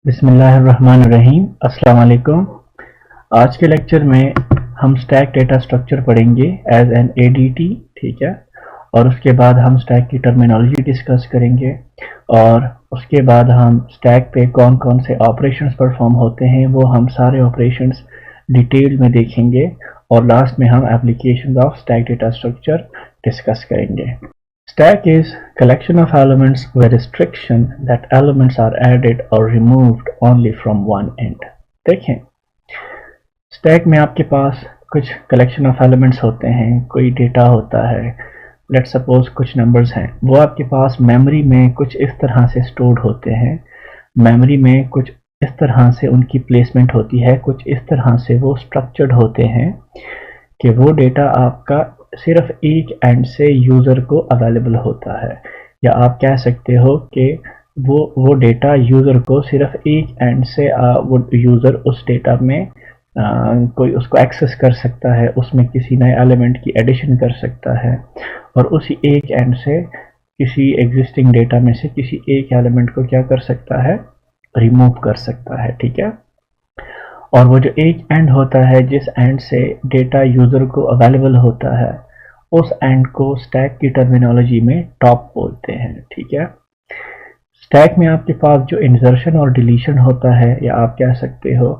बिस्मिल्लाहिर्रहमानिर्रहीम। अस्सलाम वालेकुम। आज के लेक्चर में हम स्टैक डेटा स्ट्रक्चर पढ़ेंगे एज एन एडीटी, ठीक है। और उसके बाद हम स्टैक की टर्मिनोलॉजी डिस्कस करेंगे और उसके बाद हम स्टैक पे कौन कौन से ऑपरेशंस परफॉर्म होते हैं वो हम सारे ऑपरेशंस डिटेल में देखेंगे और लास्ट में हम application of stack data structure discuss करेंगे। Stack is collection of elements with restriction that elements are added or removed only from one end। देखें, स्टैक में आपके पास कुछ कलेक्शन ऑफ एलिमेंट्स होते हैं, कोई डेटा होता है, लेट्स सपोज कुछ नंबर्स हैं, वो आपके पास मेमोरी में कुछ इस तरह से स्टोर्ड होते हैं, मेमोरी में कुछ इस तरह से उनकी प्लेसमेंट होती है, कुछ इस तरह से वो स्ट्रक्चर्ड होते हैं कि वो डेटा आपका सिर्फ एक एंड से यूज़र को अवेलेबल होता है, या आप कह सकते हो कि वो डेटा यूज़र को सिर्फ एक एंड से वो यूज़र उस डेटा में कोई उसको एक्सेस कर सकता है, उसमें किसी नए एलिमेंट की एडिशन कर सकता है और उसी एक एंड से किसी एग्जिस्टिंग डेटा में से किसी एक एलिमेंट को क्या कर सकता है, रिमूव कर सकता है, ठीक है। और वो जो एक एंड होता है जिस एंड से डेटा यूज़र को अवेलेबल होता है, उस एंड को स्टैक की टर्मिनोलॉजी में टॉप बोलते हैं, ठीक है। स्टैक में आपके पास जो इंसर्शन और डिलीशन होता है, या आप कह सकते हो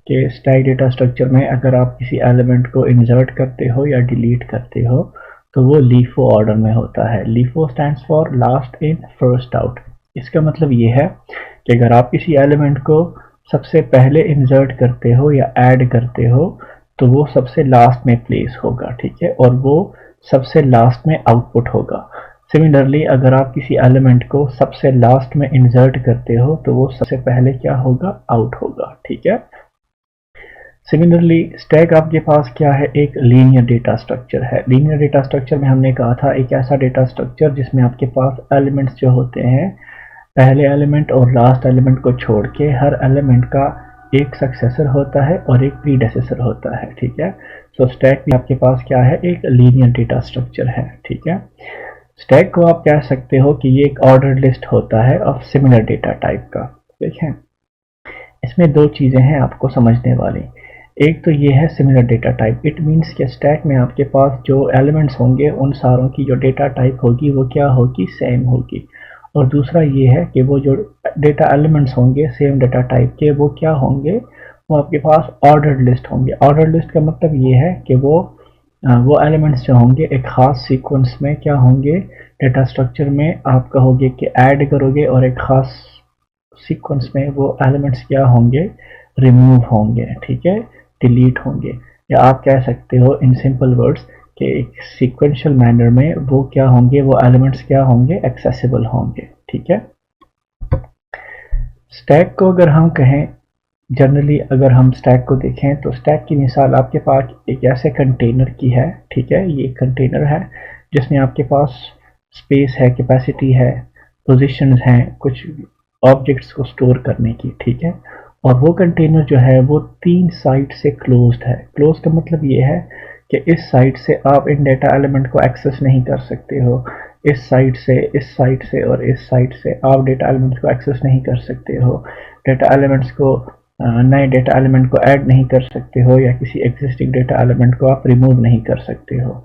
कि स्टैक डेटा स्ट्रक्चर में अगर आप किसी एलिमेंट को इंसर्ट करते हो या डिलीट करते हो तो वो लीफो ऑर्डर में होता है। LIFO stands for last in first out. इसका मतलब ये है कि अगर आप किसी एलिमेंट को सबसे पहले इंसर्ट करते हो या ऐड करते हो तो वो सबसे लास्ट में प्लेस होगा, ठीक है, और वो सबसे लास्ट में आउटपुट होगा। सिमिलरली अगर आप किसी एलिमेंट को सबसे लास्ट में इंसर्ट करते हो तो वो सबसे पहले क्या होगा, आउट होगा, ठीक है। सिमिलरली स्टैक आपके पास क्या है, एक लीनियर डेटा स्ट्रक्चर है। लीनियर डेटा स्ट्रक्चर में हमने कहा था एक ऐसा डेटा स्ट्रक्चर जिसमें आपके पास एलिमेंट्स जो होते हैं, पहले एलिमेंट और लास्ट एलिमेंट को छोड़ के हर एलिमेंट का एक सक्सेसर होता है और एक प्रीडेसेसर होता है, ठीक है। सो स्टैक में आपके पास क्या है, एक लीनियर डेटा स्ट्रक्चर है, ठीक है। स्टैक को आप कह सकते हो कि ये एक ऑर्डर लिस्ट होता है ऑफ सिमिलर डेटा टाइप का। देखें, इसमें दो चीज़ें हैं आपको समझने वाली। एक तो ये है similar data type. It means कि स्टैक में आपके पास जो एलिमेंट्स होंगे उन सारों की जो डेटा टाइप होगी वो क्या होगी, सेम होगी। और दूसरा ये है कि वो जो डेटा एलिमेंट्स होंगे सेम डेटा टाइप के, वो क्या होंगे, वो आपके पास ऑर्डर्ड लिस्ट होंगे। ऑर्डर्ड लिस्ट का मतलब ये है कि वो एलिमेंट्स जो होंगे एक ख़ास सीक्वेंस में क्या होंगे, डेटा स्ट्रक्चर में आप कहोगे कि ऐड करोगे और एक ख़ास सीक्वेंस में वो एलिमेंट्स क्या होंगे, रिमूव होंगे, ठीक है, डिलीट होंगे। या आप कह सकते हो इन सिंपल वर्ड्स कि एक सीक्वेंशियल मैनर में वो क्या होंगे, वो एलिमेंट्स क्या होंगे, एक्सेसिबल होंगे, ठीक है। स्टैक को अगर हम कहें, जनरली अगर हम स्टैक को देखें तो स्टैक की मिसाल आपके पास एक ऐसे कंटेनर की है, ठीक है। ये कंटेनर है जिसमें आपके पास स्पेस है, कैपेसिटी है, पोजीशंस हैं, कुछ ऑब्जेक्ट्स को स्टोर करने की, ठीक है। और वो कंटेनर जो है वो तीन साइड से क्लोज्ड है। क्लोज का मतलब ये है कि इस साइड से आप इन डेटा एलिमेंट को एक्सेस नहीं कर सकते हो, इस साइड से, इस साइड से और इस साइड से आप डेटा एलिमेंट्स को एक्सेस नहीं कर सकते हो। डेटा एलिमेंट्स को नए डेटा एलिमेंट को ऐड नहीं कर सकते हो या किसी एग्जिस्टिंग डेटा एलिमेंट को आप रिमूव नहीं कर सकते हो।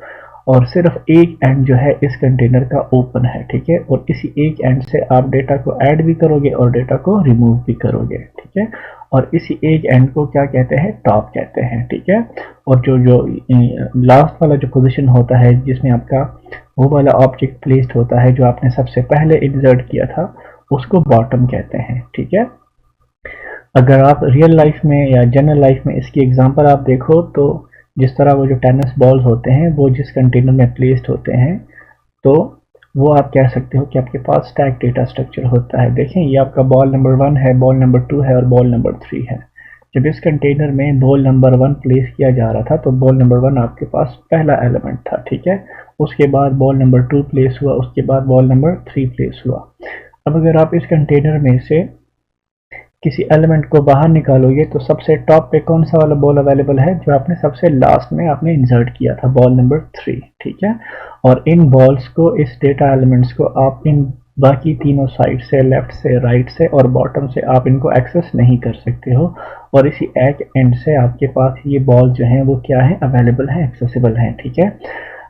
और सिर्फ एक एंड जो है इस कंटेनर का ओपन है, ठीक है, और इसी एक एंड से आप डेटा को ऐड भी करोगे और डेटा को रिमूव भी करोगे, ठीक है। और इसी एक एंड को क्या कहते हैं, टॉप कहते हैं, ठीक है। और जो जो लास्ट वाला जो पोजीशन होता है जिसमें आपका वो वाला ऑब्जेक्ट प्लेस्ड होता है जो आपने सबसे पहले इंसर्ट किया था, उसको बॉटम कहते हैं, ठीक है। अगर आप रियल लाइफ में या जनरल लाइफ में इसकी एग्जांपल आप देखो तो जिस तरह वो जो टेनिस बॉल्स होते हैं वो जिस कंटेनर में प्लेस्ड होते हैं, तो वो आप कह सकते हो कि आपके पास स्टैक डेटा स्ट्रक्चर होता है। देखें, ये आपका बॉल नंबर 1 है, बॉल नंबर 2 है और बॉल नंबर 3 है। जब इस कंटेनर में बॉल नंबर 1 प्लेस किया जा रहा था तो बॉल नंबर 1 आपके पास पहला एलिमेंट था, ठीक है। उसके बाद बॉल नंबर 2 प्लेस हुआ, उसके बाद बॉल नंबर 3 प्लेस हुआ। अब अगर आप इस कंटेनर में से किसी एलिमेंट को बाहर निकालोगे तो सबसे टॉप पे कौन सा वाला बॉल अवेलेबल है, जो आपने सबसे लास्ट में आपने इंसर्ट किया था, बॉल नंबर 3, ठीक है। और इन बॉल्स को, इस डेटा एलिमेंट्स को आप इन बाकी तीनों साइड से, लेफ्ट से, राइट से और बॉटम से आप इनको एक्सेस नहीं कर सकते हो। और इसी एक एंड से आपके पास ये बॉल जो हैं वो क्या है, अवेलेबल हैं, एक्सेसिबल हैं, ठीक है।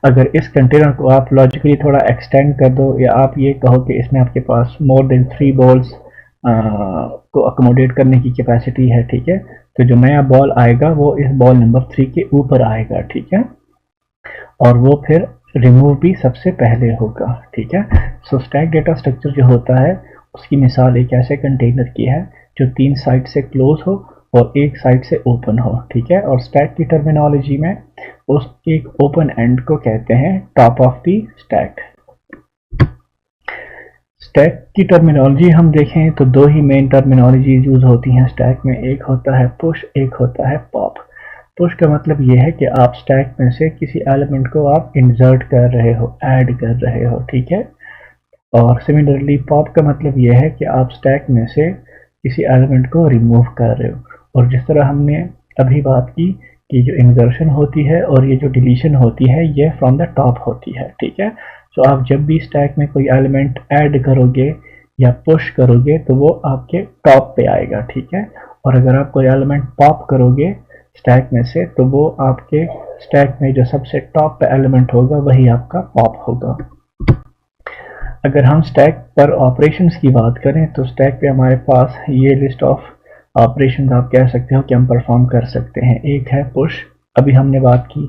अगर इस कंटेनर को आप लॉजिकली थोड़ा एक्सटेंड कर दो, या आप ये कहो कि इसमें आपके पास मोर देन 3 बॉल्स को अकोमोडेट करने की कैपेसिटी है, ठीक है, तो जो नया बॉल आएगा वो इस बॉल नंबर 3 के ऊपर आएगा, ठीक है, और वो फिर रिमूव भी सबसे पहले होगा, ठीक है। सो स्टैक डेटा स्ट्रक्चर जो होता है उसकी मिसाल एक ऐसे कंटेनर की है जो 3 साइड से क्लोज हो और एक साइड से ओपन हो, ठीक है। और स्टैक की टर्मिनोलॉजी में उस एक ओपन एंड को कहते हैं top of the stack. Stack की टर्मिनोलॉजी हम देखें तो दो ही मेन टर्मिनोलॉजी यूज होती हैं स्टैक में, एक होता है पुश, एक होता है पॉप। पुश का मतलब ये है कि आप स्टैक में से किसी एलिमेंट को आप इंसर्ट कर रहे हो, ऐड कर रहे हो, ठीक है। और सिमिलरली पॉप का मतलब ये है कि आप स्टैक में से किसी एलिमेंट को रिमूव कर रहे हो। और जिस तरह हमने अभी बात की कि जो इंसर्शन होती है और ये जो डिलीशन होती है ये फ्रॉम द टॉप होती है, ठीक है। तो आप जब भी स्टैक में कोई एलिमेंट ऐड करोगे या पुश करोगे तो वो आपके टॉप पे आएगा, ठीक है। और अगर आप कोई एलिमेंट पॉप करोगे स्टैक में से तो वो आपके स्टैक में जो सबसे टॉप पे एलिमेंट होगा वही आपका पॉप होगा। अगर हम स्टैक पर ऑपरेशंस की बात करें तो स्टैक पे हमारे पास ये लिस्ट ऑफ ऑपरेशंस आप कह सकते हो कि हम परफॉर्म कर सकते हैं। एक है पुश, अभी हमने बात की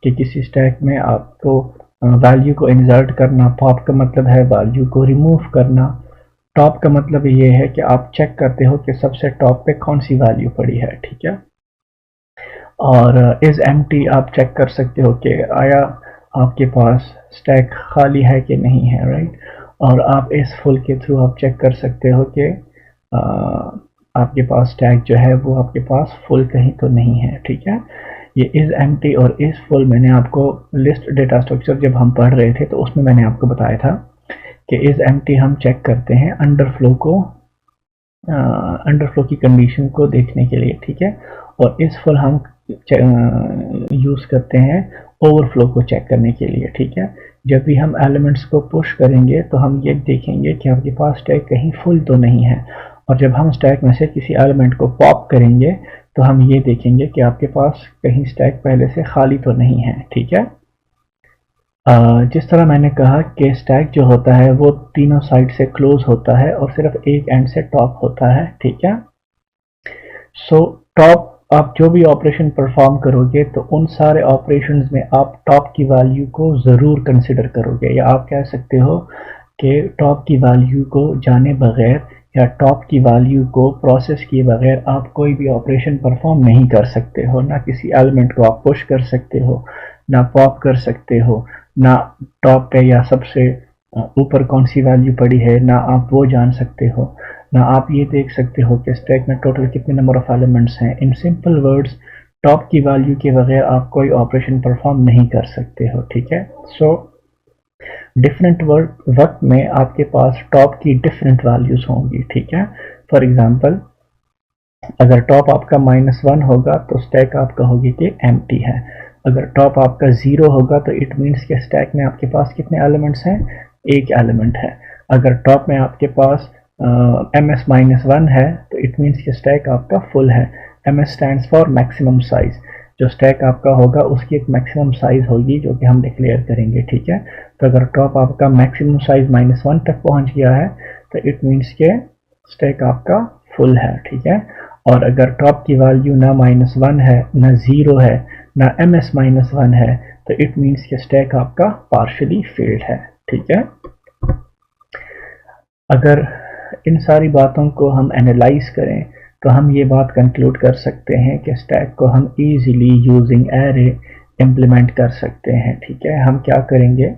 कि किसी स्टैक में आपको वैल्यू को इंसर्ट करना। पॉप का मतलब है वैल्यू को रिमूव करना। टॉप का मतलब ये है कि आप चेक करते हो कि सबसे टॉप पे कौन सी वैल्यू पड़ी है, ठीक है। और इज एम्प्टी आप चेक कर सकते हो कि आया आपके पास स्टैक खाली है कि नहीं है, राइट। और आप इस फुल के थ्रू आप चेक कर सकते हो कि आपके पास स्टैक जो है वो आपके पास फुल कहीं तो नहीं है, ठीक है। ये इज एम्प्टी और इज फुल मैंने आपको लिस्ट डेटा स्ट्रक्चर जब हम पढ़ रहे थे तो उसमें मैंने आपको बताया था कि इज एम्प्टी हम चेक करते हैं अंडरफ्लो की कंडीशन को देखने के लिए, ठीक है। और इज फुल हम यूज करते हैं ओवरफ्लो को चेक करने के लिए, ठीक है। जब भी हम एलिमेंट्स को पुश करेंगे तो हम ये देखेंगे कि आपके पास स्टैक कहीं फुल तो नहीं है। और जब हम स्टैक में से किसी एलिमेंट को पॉप करेंगे तो हम ये देखेंगे कि आपके पास कहीं स्टैक पहले से खाली तो नहीं है, ठीक है। जिस तरह मैंने कहा कि स्टैक जो होता है वो तीनों साइड से क्लोज होता है और सिर्फ एक एंड से टॉप होता है, ठीक है। सो टॉप आप जो भी ऑपरेशन परफॉर्म करोगे तो उन सारे ऑपरेशंस में आप टॉप की वैल्यू को ज़रूर कंसिडर करोगे, या आप कह सकते हो कि टॉप की वैल्यू को जाने बगैर या टॉप की वैल्यू को प्रोसेस किए बगैर आप कोई भी ऑपरेशन परफॉर्म नहीं कर सकते हो। ना किसी एलिमेंट को आप पुश कर सकते हो, ना पॉप कर सकते हो, ना टॉप पे या सबसे ऊपर कौन सी वैल्यू पड़ी है ना आप वो जान सकते हो, ना आप ये देख सकते हो कि स्टैक में टोटल कितने नंबर ऑफ एलिमेंट्स हैं। इन सिंपल वर्ड्स टॉप की वैल्यू के बगैर आप कोई ऑपरेशन परफॉर्म नहीं कर सकते हो, ठीक है। सो डिफरेंट वक्त में आपके पास टॉप की डिफरेंट वैल्यूज होंगी, ठीक है। फॉर एग्जांपल अगर टॉप आपका -1 होगा तो स्टैक आप कहोगे कि एम्प्टी है। अगर टॉप आपका 0 होगा तो इट मीन्स कि स्टैक में आपके पास कितने एलिमेंट्स हैं, एक एलिमेंट है। अगर टॉप में आपके पास ms-1 है तो इट मीन्स कि स्टैक आपका फुल है। ms stands for maximum size. जो स्टैक आपका होगा उसकी एक मैक्सिमम साइज होगी जो कि हम डिक्लेयर करेंगे, ठीक है। तो अगर टॉप आपका मैक्सिमम साइज -1 तक पहुंच गया है तो इट मीन्स के स्टैक आपका फुल है, ठीक है। और अगर टॉप की वैल्यू ना -1 है, ना 0 है, ना ms-1 है तो इट मीन्स के स्टैक आपका पार्शियली फिल्ड है, ठीक है। अगर इन सारी बातों को हम एनालाइज करें तो हम ये बात कंक्लूड कर सकते हैं कि स्टैक को हम इजीली यूजिंग एरे इम्प्लीमेंट कर सकते हैं, ठीक है। हम क्या करेंगे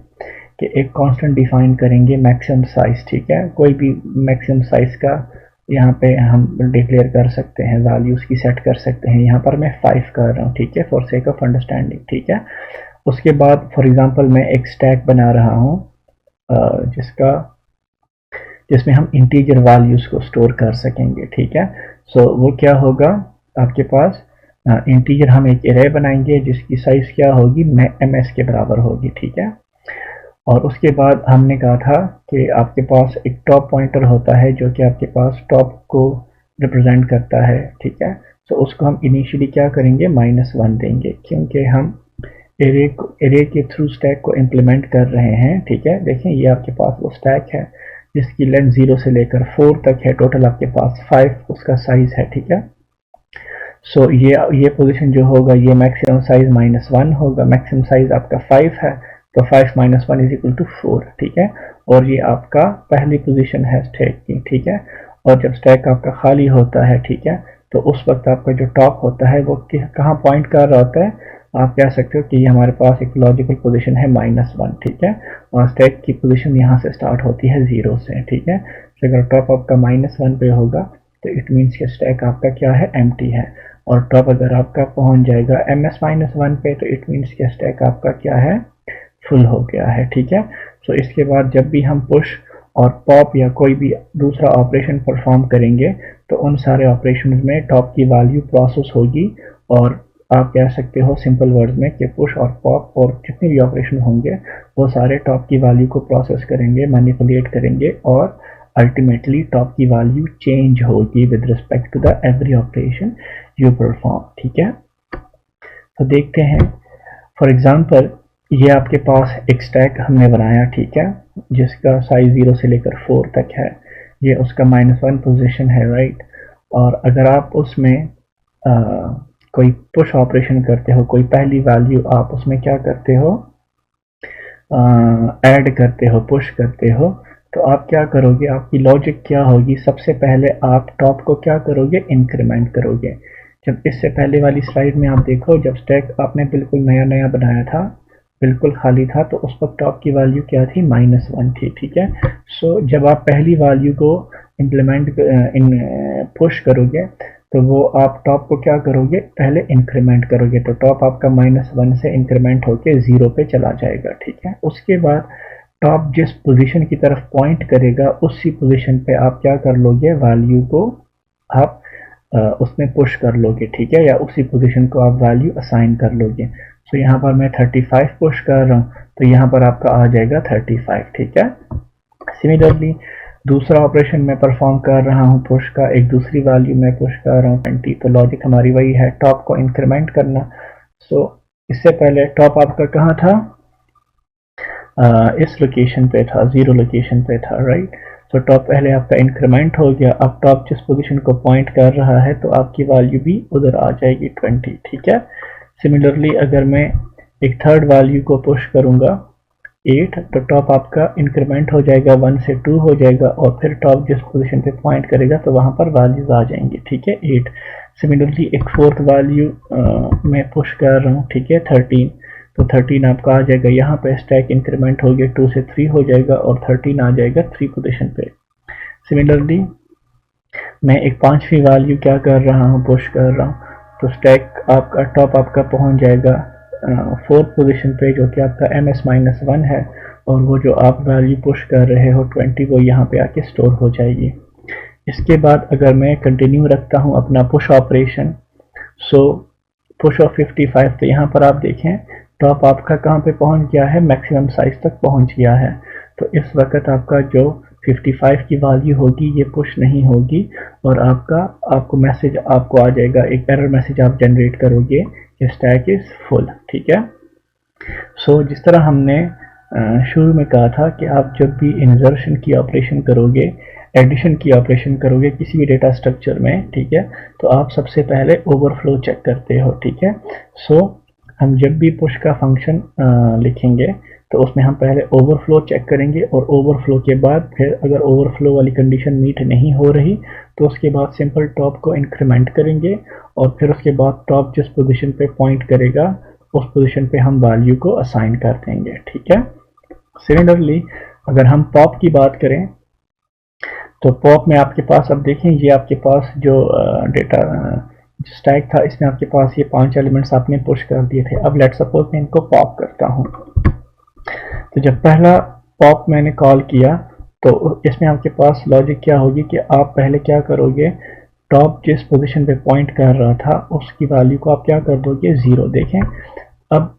कि एक कांस्टेंट डिफाइन करेंगे मैक्सिमम साइज, ठीक है। कोई भी मैक्सिमम साइज का यहाँ पे हम डिक्लेयर कर सकते हैं, वैल्यूज की सेट कर सकते हैं। यहाँ पर मैं 5 कर रहा हूँ, ठीक है, फॉर सेक ऑफ अंडरस्टैंडिंग, ठीक है। उसके बाद फॉर एग्जांपल मैं एक स्टैक बना रहा हूँ जिसमें हम इंटीजर वैल्यूज को स्टोर कर सकेंगे, ठीक है। सो वो क्या होगा, आपके पास इंटीजर हम एक एरे बनाएंगे जिसकी साइज क्या होगी, ms के बराबर होगी, ठीक है। और उसके बाद हमने कहा था कि आपके पास एक टॉप पॉइंटर होता है जो कि आपके पास टॉप को रिप्रेजेंट करता है, ठीक है। तो उसको हम इनिशियली क्या करेंगे, -1 देंगे, क्योंकि हम एरे के थ्रू स्टैक को इम्प्लीमेंट कर रहे हैं, ठीक है। देखें ये आपके पास वो स्टैक है जिसकी लेंथ 0 से लेकर 4 तक है, टोटल आपके पास 5 उसका साइज है, ठीक है। सो ये पोजीशन जो होगा ये मैक्सिमम साइज -1 होगा, मैक्सिमम साइज आपका 5 है, तो 5 - 1 = 4, ठीक है। और ये आपका पहली पोजीशन है स्टैक की, ठीक है। और जब स्टैक आपका खाली होता है, ठीक है, तो उस वक्त आपका जो टॉप होता है वो कहाँ पॉइंट कर रहा होता है, आप कह सकते हो कि ये हमारे पास एक लॉजिकल पोजीशन है -1, ठीक है। और स्टैक की पोजीशन यहाँ से स्टार्ट होती है 0 से, ठीक है। तो अगर टॉप आपका -1 पे होगा तो इट मीन्स कि स्टैक आपका क्या है, एम्प्टी है। और टॉप अगर आपका पहुंच जाएगा ms-1 पे तो इट मीन्स कि स्टैक आपका क्या है, फुल हो गया है, ठीक है। तो इसके बाद जब भी हम पुश और पॉप या कोई भी दूसरा ऑपरेशन परफॉर्म करेंगे तो उन सारे ऑपरेशन में टॉप की वैल्यू प्रोसेस होगी, और आप कह सकते हो सिंपल वर्ड में कि पुश और पॉप और जितने भी ऑपरेशन होंगे वो सारे टॉप की वैल्यू को प्रोसेस करेंगे, मैनिपुलेट करेंगे, और अल्टीमेटली टॉप की वैल्यू चेंज होगी with respect to the every operation you perform, ठीक है। तो देखते हैं, फॉर एग्जांपल ये आपके पास एक स्टैक हमने बनाया, ठीक है, जिसका साइज 0 से लेकर 4 तक है, ये उसका -1 पोजीशन है, राइट। और अगर आप उसमें कोई पुश ऑपरेशन करते हो, कोई पहली वैल्यू आप उसमें क्या करते हो, ऐड करते हो, पुश करते हो, तो आप क्या करोगे, आपकी लॉजिक क्या होगी, सबसे पहले आप टॉप को क्या करोगे, इंक्रीमेंट करोगे। जब इससे पहले वाली स्लाइड में आप देखो, जब स्टैक आपने बिल्कुल नया नया बनाया था, बिल्कुल खाली था, तो उस वक्त टॉप की वैल्यू क्या थी, -1 थी, ठीक है। सो जब आप पहली वैल्यू को इम्प्लीमेंट पुश करोगे तो वो आप टॉप को क्या करोगे, पहले इंक्रीमेंट करोगे, तो टॉप आपका -1 से इंक्रीमेंट होके 0 पे चला जाएगा, ठीक है। उसके बाद टॉप जिस पोजीशन की तरफ पॉइंट करेगा उसी पोजीशन पे आप क्या कर लोगे, वैल्यू को आप उसमें पुश कर लोगे, ठीक है, या उसी पोजीशन को आप वैल्यू असाइन कर लोगे। तो यहाँ पर मैं 35 पुश कर रहा हूँ तो यहाँ पर आपका आ जाएगा 35, ठीक है। सिमिलरली दूसरा ऑपरेशन मैं परफॉर्म कर रहा हूँ पुश का, एक दूसरी वैल्यू मैं पुश कर रहा हूँ 20, तो लॉजिक हमारी वही है, टॉप को इंक्रीमेंट करना। सो इससे पहले टॉप आपका कहाँ था, इस लोकेशन पे था, 0 लोकेशन पे था, राइट। तो टॉप पहले आपका इंक्रीमेंट हो गया, अब टॉप जिस पोजीशन को पॉइंट कर रहा है तो आपकी वैल्यू भी उधर आ जाएगी 20, ठीक है। सिमिलरली अगर मैं एक थर्ड वैल्यू को पुश करूंगा 8, तो टॉप आपका इंक्रीमेंट हो जाएगा, 1 से 2 हो जाएगा, और फिर टॉप जिस पोजीशन पे पॉइंट करेगा तो वहां पर वैल्यूज आ जाएंगी, ठीक है, 8। सिमिलरली एक फोर्थ वैल्यू मैं पुश कर रहा हूँ, ठीक है, 13, तो 13 आपका आ जाएगा, यहाँ पे स्टैक इंक्रीमेंट हो गया, 2 से 3 हो जाएगा, और 13 आ जाएगा 3 पोजीशन पे। सिमिलरली मैं एक पांचवी वैल्यू क्या कर रहा हूँ, पुश कर रहा हूँ, तो स्टैक आपका टॉप आपका पहुंच जाएगा 4th पोजीशन पे, जो कि आपका ms-1 है, और वो जो आप वैल्यू पुश कर रहे हो 20, वो यहाँ पे आके स्टोर हो जाएगी। इसके बाद अगर मैं कंटिन्यू रखता हूँ अपना push operation, so push of 55, तो यहाँ पर आप देखें टॉप आपका कहाँ पे पहुंच गया है, मैक्सिमम साइज तक पहुंच गया है। तो इस वक्त आपका जो 55 की वैल्यू होगी ये पुश नहीं होगी, और आपको मैसेज आपको आ जाएगा, एक एरर मैसेज आप जनरेट करोगे कि स्टैक इज फुल, ठीक है। सो जिस तरह हमने शुरू में कहा था कि आप जब भी इंसर्शन की ऑपरेशन करोगे, एडिशन की ऑपरेशन करोगे किसी भी डेटा स्ट्रक्चर में, ठीक है, तो आप सबसे पहले ओवरफ्लो चेक करते हो, ठीक है। सो हम जब भी पुश का फंक्शन लिखेंगे तो उसमें हम पहले ओवरफ्लो चेक करेंगे, और ओवरफ्लो के बाद फिर अगर ओवरफ्लो वाली कंडीशन मीट नहीं हो रही तो उसके बाद सिंपल टॉप को इंक्रीमेंट करेंगे, और फिर उसके बाद टॉप जिस पोजीशन पे पॉइंट करेगा उस पोजीशन पे हम वैल्यू को असाइन कर देंगे, ठीक है। सिमिलरली अगर हम पॉप की बात करें तो पॉप में आपके पास, अब देखें ये आपके पास जो डेटा स्टैक था इसमें आपके पास ये 5 एलिमेंट्स आपने पुश कर दिए थे। अब लेट्स सपोज मैं इनको पॉप करता हूँ, तो जब पहला पॉप मैंने कॉल किया तो इसमें आपके पास लॉजिक क्या होगी कि आप पहले क्या करोगे, टॉप जिस पोजीशन पे पॉइंट कर रहा था उसकी वैल्यू को आप क्या कर दोगे, 0। देखें अब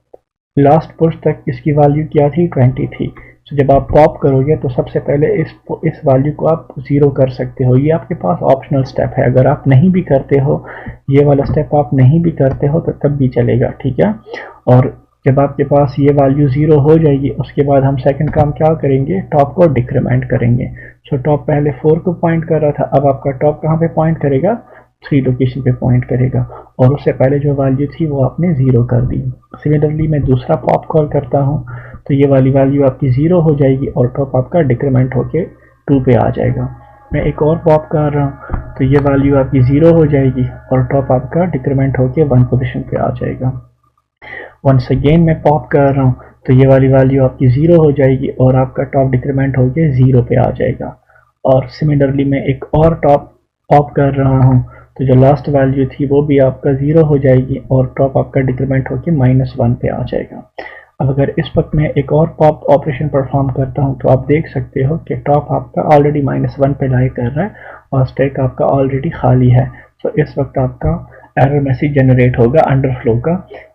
लास्ट पुश तक इसकी वैल्यू क्या थी, 20 थी। तो जब आप पॉप करोगे तो सबसे पहले इस वैल्यू को आप 0 कर सकते हो। ये आपके पास ऑप्शनल स्टेप है, अगर आप नहीं भी करते हो, ये वाला स्टेप आप नहीं भी करते हो तो तब भी चलेगा, ठीक है। और जब आपके पास ये वैल्यू 0 हो जाएगी, उसके बाद हम सेकंड काम क्या करेंगे, टॉप को डिक्रीमेंट करेंगे। सो टॉप पहले 4 को पॉइंट कर रहा था, अब आपका टॉप कहाँ पे पॉइंट करेगा, 3 लोकेशन पे पॉइंट करेगा, और उससे पहले जो वैल्यू थी वो आपने 0 कर दी। सिमिलरली मैं दूसरा पॉप कॉल करता हूँ, तो ये वाली वैल्यू आपकी 0 हो जाएगी और टॉप आपका डिक्रीमेंट होके 2 पे आ जाएगा। मैं एक और पॉप कर रहा हूँ, तो ये वैल्यू आपकी 0 हो जाएगी और टॉप आपका डिक्रीमेंट होके 1 पोजिशन पे आ जाएगा। वंस अगेन मैं पॉप कर रहा हूँ, तो ये वाली वैल्यू आपकी 0 हो जाएगी और आपका टॉप डिक्रीमेंट होके 0 पे आ जाएगा। और सिमिलरली मैं एक और टॉप पॉप कर रहा हूँ, तो जो लास्ट वैल्यू थी वो भी आपका 0 हो जाएगी और टॉप आपका डिक्रीमेंट होके -1 पे आ जाएगा। अब अगर इस वक्त मैं एक और पॉप ऑपरेशन परफॉर्म करता हूँ, तो आप देख सकते हो कि टॉप आपका ऑलरेडी -1 पे लाई कर रहा है और स्टैक आपका ऑलरेडी खाली है। तो इस वक्त आपका एरर मैसेज जनरेट होगा अंडरफ्लो का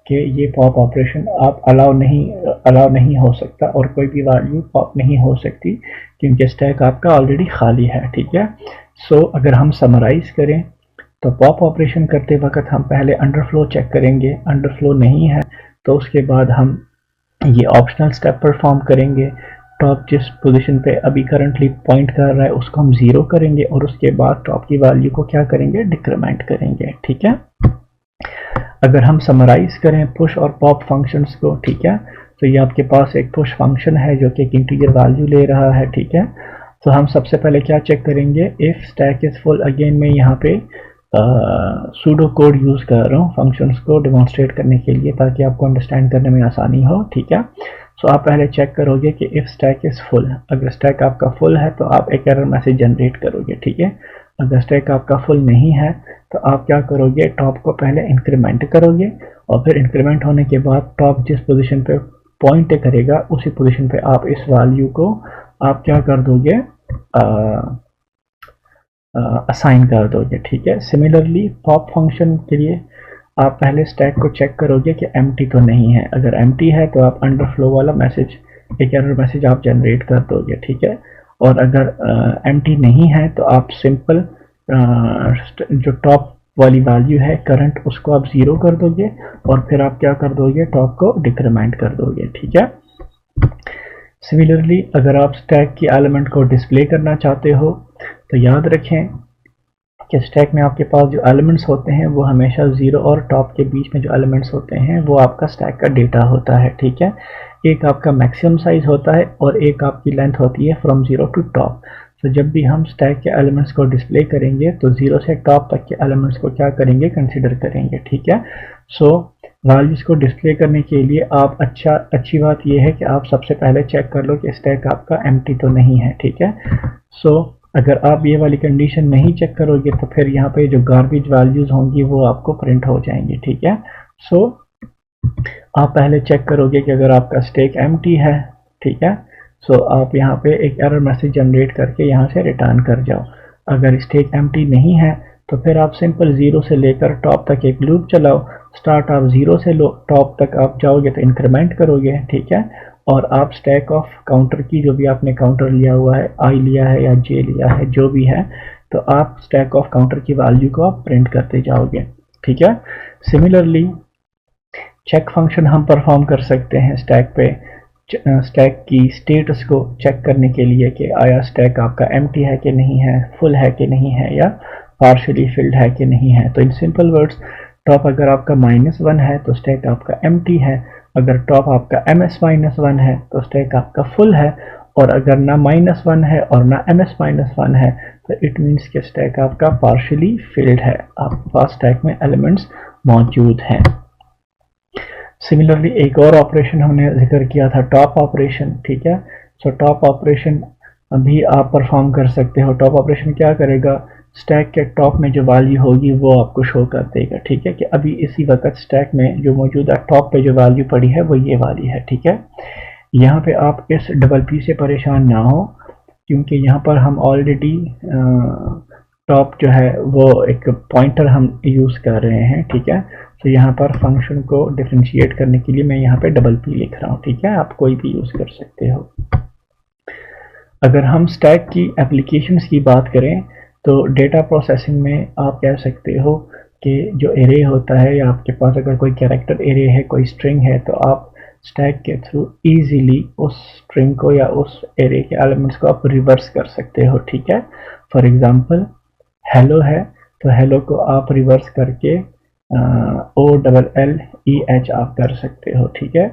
कि ये पॉप ऑपरेशन आप अलाउ नहीं हो सकता और कोई भी वैल्यू पॉप नहीं हो सकती, क्योंकि स्टैक आपका ऑलरेडी खाली है, ठीक है। सो अगर हम समराइज करें तो पॉप ऑपरेशन करते वक्त हम पहले अंडरफ्लो चेक करेंगे, अंडरफ्लो नहीं है तो उसके बाद हम ये ऑप्शनल स्टेप परफॉर्म करेंगे। टॉप जिस पोजीशन पे अभी करंटली पॉइंट कर रहा है उसको हम 0 करेंगे और उसके बाद टॉप की वैल्यू को क्या करेंगे, डिक्रीमेंट करेंगे, ठीक है। अगर हम समराइज करें पुश और पॉप फंक्शंस को, ठीक है, तो ये आपके पास एक पुश फंक्शन है जो कि एक इंटीजर वैल्यू ले रहा है, ठीक है। तो हम सबसे पहले क्या चेक करेंगे, if stack is full. Again मैं यहाँ पे सूडो कोड यूज कर रहा हूँ फंक्शंस को डेमोन्स्ट्रेट करने के लिए ताकि आपको अंडरस्टैंड करने में आसानी हो, ठीक है। सो आप पहले चेक करोगे कि इफ स्टैक इज फुल। अगर स्टैक आपका फुल है तो आप एक एरर मैसेज जनरेट करोगे, ठीक है। अगर स्टैक आपका फुल नहीं है तो आप क्या करोगे, टॉप को पहले इंक्रीमेंट करोगे और फिर इंक्रीमेंट होने के बाद टॉप जिस पोजीशन पे पॉइंट करेगा उसी पोजीशन पे आप इस वैल्यू को आप क्या कर दोगे, असाइन कर दोगे, ठीक है। सिमिलरली पॉप फंक्शन के लिए आप पहले स्टैक को चेक करोगे कि एम्प्टी तो नहीं है। अगर एम्प्टी है तो आप अंडरफ्लो वाला मैसेज, एक एरर मैसेज आप जनरेट कर दोगे, ठीक है। और अगर एम्प्टी नहीं है तो आप सिंपल जो टॉप वाली वैल्यू है करंट, उसको आप 0 कर दोगे और फिर आप क्या कर दोगे, टॉप को डिक्रीमेंट कर दोगे, ठीक है। सिमिलरली अगर आप स्टैक की एलिमेंट को डिस्प्ले करना चाहते हो तो याद रखें कि स्टैक में आपके पास जो एलिमेंट्स होते हैं वो हमेशा 0 और टॉप के बीच में जो एलिमेंट्स होते हैं वो आपका स्टैक का डेटा होता है, ठीक है। एक आपका मैक्सिमम साइज होता है और एक आपकी लेंथ होती है फ्रॉम 0 टू टॉप। तो जब भी हम स्टैक के एलिमेंट्स को डिस्प्ले करेंगे तो 0 से टॉप तक के एलिमेंट्स को क्या करेंगे, कंसिडर करेंगे, ठीक है। सो वैल्यूज को डिस्प्ले करने के लिए आप अच्छी बात यह है कि आप सबसे पहले चेक कर लो कि स्टैक आपका एम्प्टी तो नहीं है, ठीक है। सो अगर आप ये वाली कंडीशन नहीं चेक करोगे तो फिर यहाँ पे जो गार्बेज वैल्यूज होंगी वो आपको प्रिंट हो जाएंगी, ठीक है। सो आप पहले चेक करोगे कि अगर आपका स्टैक एम्प्टी है, ठीक है, सो आप यहाँ पे एक एरर मैसेज जनरेट करके यहाँ से रिटर्न कर जाओ। अगर स्टैक एम्प्टी नहीं है तो फिर आप सिंपल 0 से लेकर टॉप तक एक लूप चलाओ। स्टार्ट आप 0 से टॉप तक आप जाओगे तो इंक्रीमेंट करोगे, ठीक है। और आप स्टैक ऑफ काउंटर की जो भी आपने काउंटर लिया हुआ है, आई लिया है या जे लिया है, जो भी है, तो आप स्टैक ऑफ काउंटर की वैल्यू को आप प्रिंट करते जाओगे, ठीक है। सिमिलरली चेक फंक्शन हम परफॉर्म कर सकते हैं स्टैक पे, स्टैक की स्टेटस को चेक करने के लिए कि आया स्टैक आपका एम्प्टी है कि नहीं है, फुल है कि नहीं है, या पार्शियली फिल्ड है कि नहीं है। तो इन सिंपल वर्ड्स, टॉप अगर आपका -1 है तो स्टैक आपका एम्प्टी है, अगर टॉप आपका ms-1 है तो स्टैक आपका फुल है, और अगर ना -1 है और ना ms-1 है तो इट मीन्स कि स्टैक आपका पार्शियली फिल्ड है, आपके पास स्टैक में एलिमेंट्स मौजूद हैं। सिमिलरली एक और ऑपरेशन हमने जिक्र किया था, टॉप ऑपरेशन, ठीक है। सो टॉप ऑपरेशन भी आप परफॉर्म कर सकते हो। टॉप ऑपरेशन क्या करेगा, स्टैक के टॉप में जो वैल्यू होगी वो आपको शो कर देगा, ठीक है, कि अभी इसी वक्त स्टैक में जो मौजूदा टॉप पे जो वैल्यू पड़ी है वो ये वाली है, ठीक है। यहाँ पे आप इस डबल पी से परेशान ना हो, क्योंकि यहाँ पर हम ऑलरेडी टॉप जो है वो एक पॉइंटर हम यूज़ कर रहे हैं, ठीक है। तो यहाँ पर फंक्शन को डिफरेंशिएट करने के लिए मैं यहाँ पे डबल पी लिख रहा हूँ, ठीक है। आप कोई भी यूज़ कर सकते हो। अगर हम स्टैक की एप्लीकेशंस की बात करें तो डेटा प्रोसेसिंग में आप कह सकते हो कि जो एरे होता है, या आपके पास अगर कोई कैरेक्टर एरे है, कोई स्ट्रिंग है, तो आप स्टैक के थ्रू इजीली उस स्ट्रिंग को या उस एरे के एलिमेंट्स को आप रिवर्स कर सकते हो, ठीक है। फॉर एग्जांपल हेलो है, तो हेलो को आप रिवर्स करके OLLEH आप कर सकते हो, ठीक है।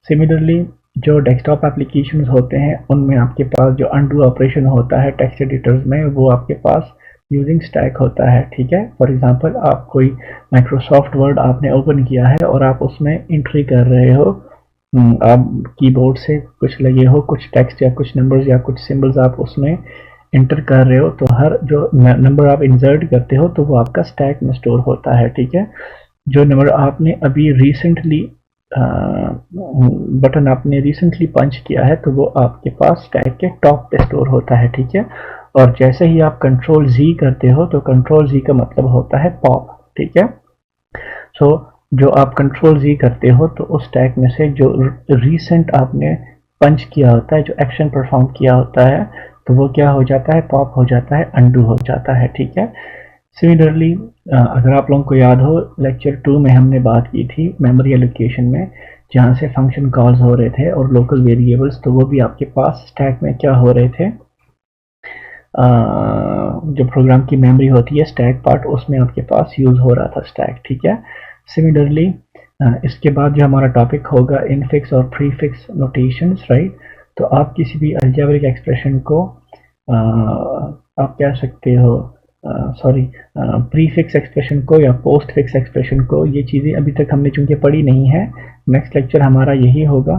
सिमिलरली जो डेस्कटॉप एप्लीकेशंस होते हैं उनमें आपके पास जो अनडू ऑपरेशन होता है टेक्स्ट एडिटर्स में, वो आपके पास यूजिंग स्टैक होता है, ठीक है। फॉर एग्जांपल आप कोई माइक्रोसॉफ्ट वर्ड आपने ओपन किया है और आप उसमें एंट्री कर रहे हो, आप कीबोर्ड से कुछ लगे हो, कुछ टेक्स्ट या कुछ नंबर्स या कुछ सिंबल्स आप उसमें इंटर कर रहे हो, तो हर जो नंबर आप इंसर्ट करते हो तो वो आपका स्टैक में स्टोर होता है, ठीक है। जो नंबर आपने अभी रिसेंटली बटन आपने रिसेंटली पंच किया है तो वो आपके पास स्टैक के टॉप पे स्टोर होता है, ठीक है। और जैसे ही आप कंट्रोल जी करते हो तो कंट्रोल जी का मतलब होता है पॉप, ठीक है। सो जो आप कंट्रोल जी करते हो तो उस स्टैक में से जो रिसेंट आपने पंच किया होता है, जो एक्शन परफॉर्म किया होता है, तो वो क्या हो जाता है, पॉप हो जाता है, अनडू हो जाता है, ठीक है। सिमिलरली अगर आप लोगों को याद हो लेक्चर 2 में हमने बात की थी मेमोरी एलोकेशन में, जहाँ से फंक्शन कॉल्स हो रहे थे और लोकल वेरिएबल्स, तो वो भी आपके पास स्टैक में क्या हो रहे थे, जो प्रोग्राम की मेमोरी होती है स्टैक पार्ट, उसमें आपके पास यूज़ हो रहा था स्टैक, ठीक है। सिमिलरली इसके बाद जो हमारा टॉपिक होगा इनफिक्स और प्रीफिक्स नोटेशंस, राइट। तो आप किसी भी अलजेब्रिक एक्सप्रेशन को आप कह सकते हो प्रीफिक्स एक्सप्रेशन को या पोस्ट फिक्स एक्सप्रेशन को, ये चीज़ें अभी तक हमने चूंकि पढ़ी नहीं है, नेक्स्ट लेक्चर हमारा यही होगा,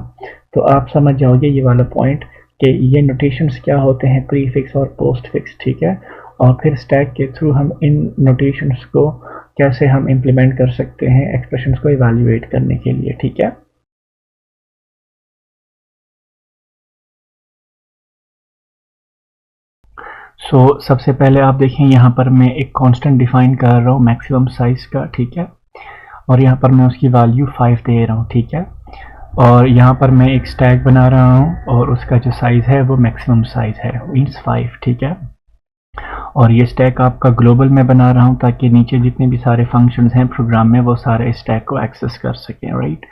तो आप समझ जाओगे ये वाला पॉइंट कि ये नोटेशंस क्या होते हैं, प्रीफिक्स और पोस्ट फिक्स, ठीक है। और फिर स्टैक के थ्रू हम इन नोटेशंस को कैसे हम इम्प्लीमेंट कर सकते हैं एक्सप्रेशंस को इवैल्यूएट करने के लिए, ठीक है। सबसे पहले आप देखें यहाँ पर मैं एक कांस्टेंट डिफाइन कर रहा हूँ मैक्सिमम साइज का, ठीक है। और यहाँ पर मैं उसकी वैल्यू 5 दे रहा हूँ, ठीक है। और यहाँ पर मैं एक स्टैक बना रहा हूँ और उसका जो साइज़ है वो मैक्सिमम साइज़ है, मीन्स 5, ठीक है। और ये स्टैक आपका ग्लोबल में बना रहा हूँ ताकि नीचे जितने भी सारे फंक्शंस हैं प्रोग्राम में वो सारे स्टैक को एक्सेस कर सकें, राइट।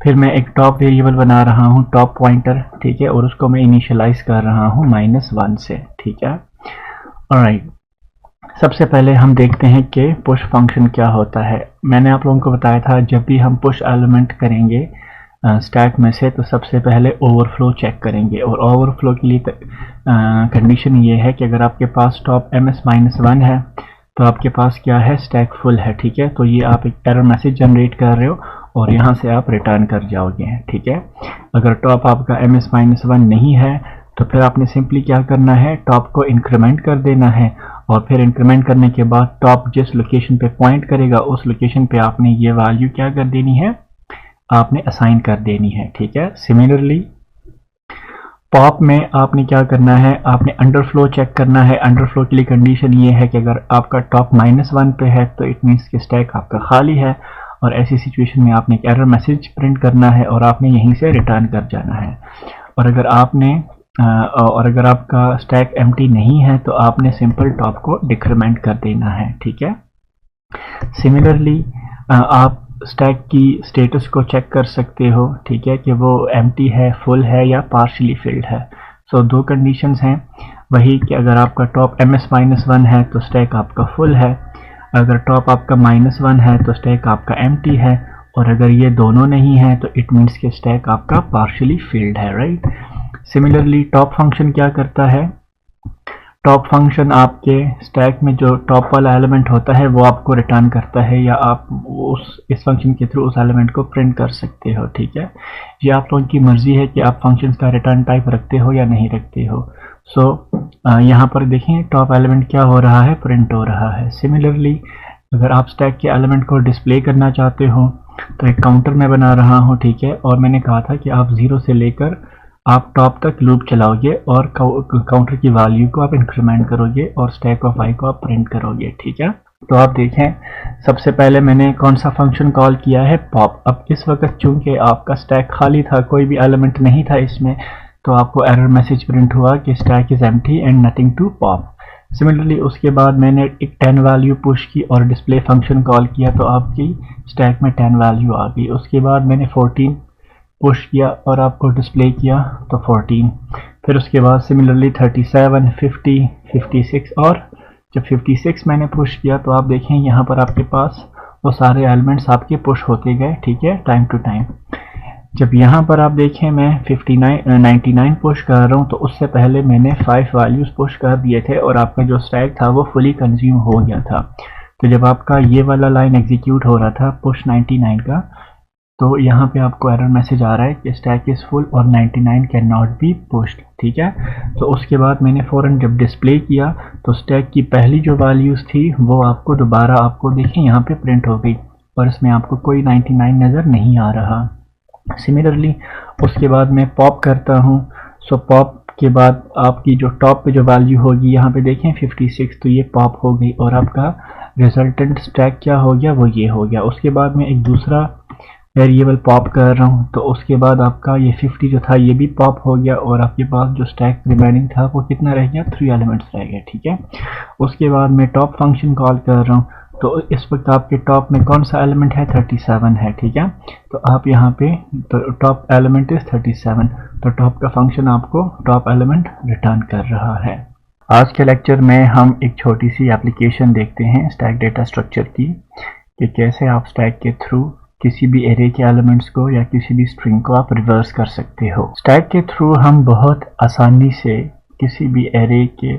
फिर मैं एक टॉप वेरिएबल बना रहा हूँ, टॉप पॉइंटर, ठीक है, और उसको मैं इनिशियलाइज कर रहा हूँ -1 से, ठीक है। ऑलराइट, सबसे पहले हम देखते हैं कि पुश फंक्शन क्या होता है। मैंने आप लोगों को बताया था जब भी हम पुश एलिमेंट करेंगे स्टैक में से तो सबसे पहले ओवरफ्लो चेक करेंगे, और ओवरफ्लो के लिए कंडीशन ये है कि अगर आपके पास टॉप ms-1 है तो आपके पास क्या है, स्टैक फुल है, ठीक है। तो ये आप एक एरर मैसेज जनरेट कर रहे हो और यहाँ से आप रिटर्न कर जाओगे, ठीक है। अगर टॉप आपका ms-1 नहीं है तो फिर आपने सिंपली क्या करना है, टॉप को इंक्रीमेंट कर देना है, और फिर इंक्रीमेंट करने के बाद टॉप जिस लोकेशन पे पॉइंट करेगा उस लोकेशन पे आपने ये वैल्यू क्या कर देनी है, आपने असाइन कर देनी है, ठीक है। सिमिलरली पॉप में आपने क्या करना है, आपने अंडरफ्लो चेक करना है। अंडरफ्लो के लिए कंडीशन ये है कि अगर आपका टॉप -1 पे है तो इट मीन्स कि स्टैक आपका खाली है, और ऐसी सिचुएशन में आपने एक एरर मैसेज प्रिंट करना है और आपने यहीं से रिटर्न कर जाना है। और अगर आपका स्टैक एम्प्टी नहीं है तो आपने सिंपल टॉप को डिक्रीमेंट कर देना है, ठीक है। सिमिलरली आप स्टैक की स्टेटस को चेक कर सकते हो, ठीक है, कि वो एम्प्टी है, फुल है या पार्शियली फिल्ड है। दो कंडीशंस हैं वही, कि अगर आपका टॉप ms-1 है तो स्टैक आपका फुल है, अगर टॉप आपका -1 है तो स्टैक आपका एम्प्टी है, और अगर ये दोनों नहीं है तो इट मीन्स कि स्टैक आपका पार्शियली फिल्ड है, राइट। सिमिलरली टॉप फंक्शन क्या करता है, टॉप फंक्शन आपके स्टैक में जो टॉप वाला एलिमेंट होता है वो आपको रिटर्न करता है, या आप इस फंक्शन के थ्रू उस एलिमेंट को प्रिंट कर सकते हो, ठीक है। ये आप लोगों की मर्जी है कि आप फंक्शंस का रिटर्न टाइप रखते हो या नहीं रखते हो। यहाँ पर देखें टॉप एलिमेंट क्या हो रहा है, प्रिंट हो रहा है। सिमिलरली अगर आप स्टैक के एलिमेंट को डिस्प्ले करना चाहते हो तो एक काउंटर मैं बना रहा हूँ, ठीक है, और मैंने कहा था कि आप 0 से लेकर आप टॉप तक लूप चलाओगे और काउंटर की वैल्यू को आप इंक्रीमेंट करोगे और स्टैक ऑफ आई को आप प्रिंट करोगे, ठीक है। तो आप देखें, सबसे पहले मैंने कौन सा फंक्शन कॉल किया है, पॉप। अब इस वक्त चूंकि आपका स्टैक खाली था, कोई भी एलिमेंट नहीं था इसमें, तो आपको एरर मैसेज प्रिंट हुआ कि stack is empty and nothing to pop. Similarly उसके बाद मैंने एक 10 वैल्यू पुश की और डिस्प्ले फंक्शन कॉल किया, तो आपकी स्टैक में 10 वैल्यू आ गई। उसके बाद मैंने 14 पुश किया और आपको डिस्प्ले किया तो 14। फिर उसके बाद सिमिलरली 37, 50, 56 और जब 56 मैंने पुश किया तो आप देखें यहाँ पर आपके पास वो सारे एलिमेंट्स आपके पुश होते गए, ठीक है, टाइम टू टाइम। जब यहाँ पर आप देखें मैं 99 पुश कर रहा हूँ, तो उससे पहले मैंने 5 वैल्यूज पुश कर दिए थे और आपका जो स्टैक था वो फुली कंज्यूम हो गया था। तो जब आपका ये वाला लाइन एग्जीक्यूट हो रहा था पुश 99 का, तो यहाँ पे आपको एरर मैसेज आ रहा है कि स्टैक इज फुल और 99 कैन नॉट बी पुश्ड, ठीक है। तो उसके बाद मैंने फ़ौरन जब डिस्प्ले किया तो स्टैक की पहली जो वैल्यूज़ थी वो आपको दोबारा आपको देखें यहाँ पे प्रिंट हो गई और इसमें आपको कोई 99 नज़र नहीं आ रहा। सिमिलरली उसके बाद मैं पॉप करता हूँ। सो पॉप के बाद आपकी जो टॉप पे जो वैल्यू होगी यहाँ पे देखें 56, तो ये पॉप हो गई और आपका रिजल्टेंट स्टैक क्या हो गया, वो ये हो गया। उसके बाद मैं एक दूसरा वेरिएबल पॉप कर रहा हूँ, तो उसके बाद आपका ये 50 जो था ये भी पॉप हो गया और आपके पास जो स्टैक रिमेनिंग था वो कितना रह गया, 3 एलिमेंट्स रह गए, ठीक है। उसके बाद मैं टॉप फंक्शन कॉल कर रहा हूँ, तो इस वक्त आपके टॉप में कौन सा एलिमेंट है, 37 है, ठीक है। तो आप यहाँ पे तो टॉप एलिमेंट इज 37, तो टॉप का फंक्शन आपको टॉप एलिमेंट रिटर्न कर रहा है। आज के लेक्चर में हम एक छोटी सी एप्लीकेशन देखते हैं स्टैक डेटा स्ट्रक्चर की, कि कैसे आप स्टैक के थ्रू किसी भी एरे के एलिमेंट्स को या किसी भी स्ट्रिंग को आप रिवर्स कर सकते हो। स्टैक के थ्रू हम बहुत आसानी से किसी भी एरे के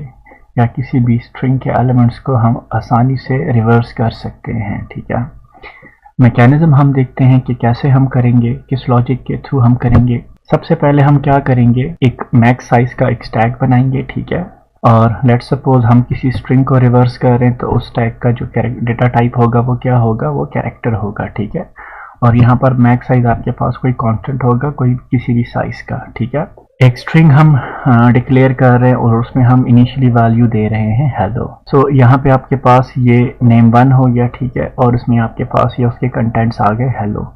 या किसी भी स्ट्रिंग के एलिमेंट्स को हम आसानी से रिवर्स कर सकते हैं, ठीक है। मैकेनिज्म हम देखते हैं कि कैसे हम करेंगे, किस लॉजिक के थ्रू हम करेंगे। सबसे पहले हम क्या करेंगे, एक मैक्स साइज का एक स्टैक बनाएंगे, ठीक है। और लेट्स सपोज हम किसी स्ट्रिंग को रिवर्स कर रहे हैं, तो उस स्टैक का जो डेटा टाइप होगा वो क्या होगा, वो कैरेक्टर होगा, ठीक है। और यहाँ पर मैक्स साइज आपके पास कोई कांस्टेंट होगा, कोई किसी भी साइज का, ठीक है। एक स्ट्रिंग हम डिक्लेयर कर रहे हैं और उसमें हम इनिशियली वैल्यू दे रहे हैं हेलो। सो यहाँ पे आपके पास ये name1 हो गया, ठीक है, और इसमें आपके पास ये उसके कंटेंट्स आ गए हेलो।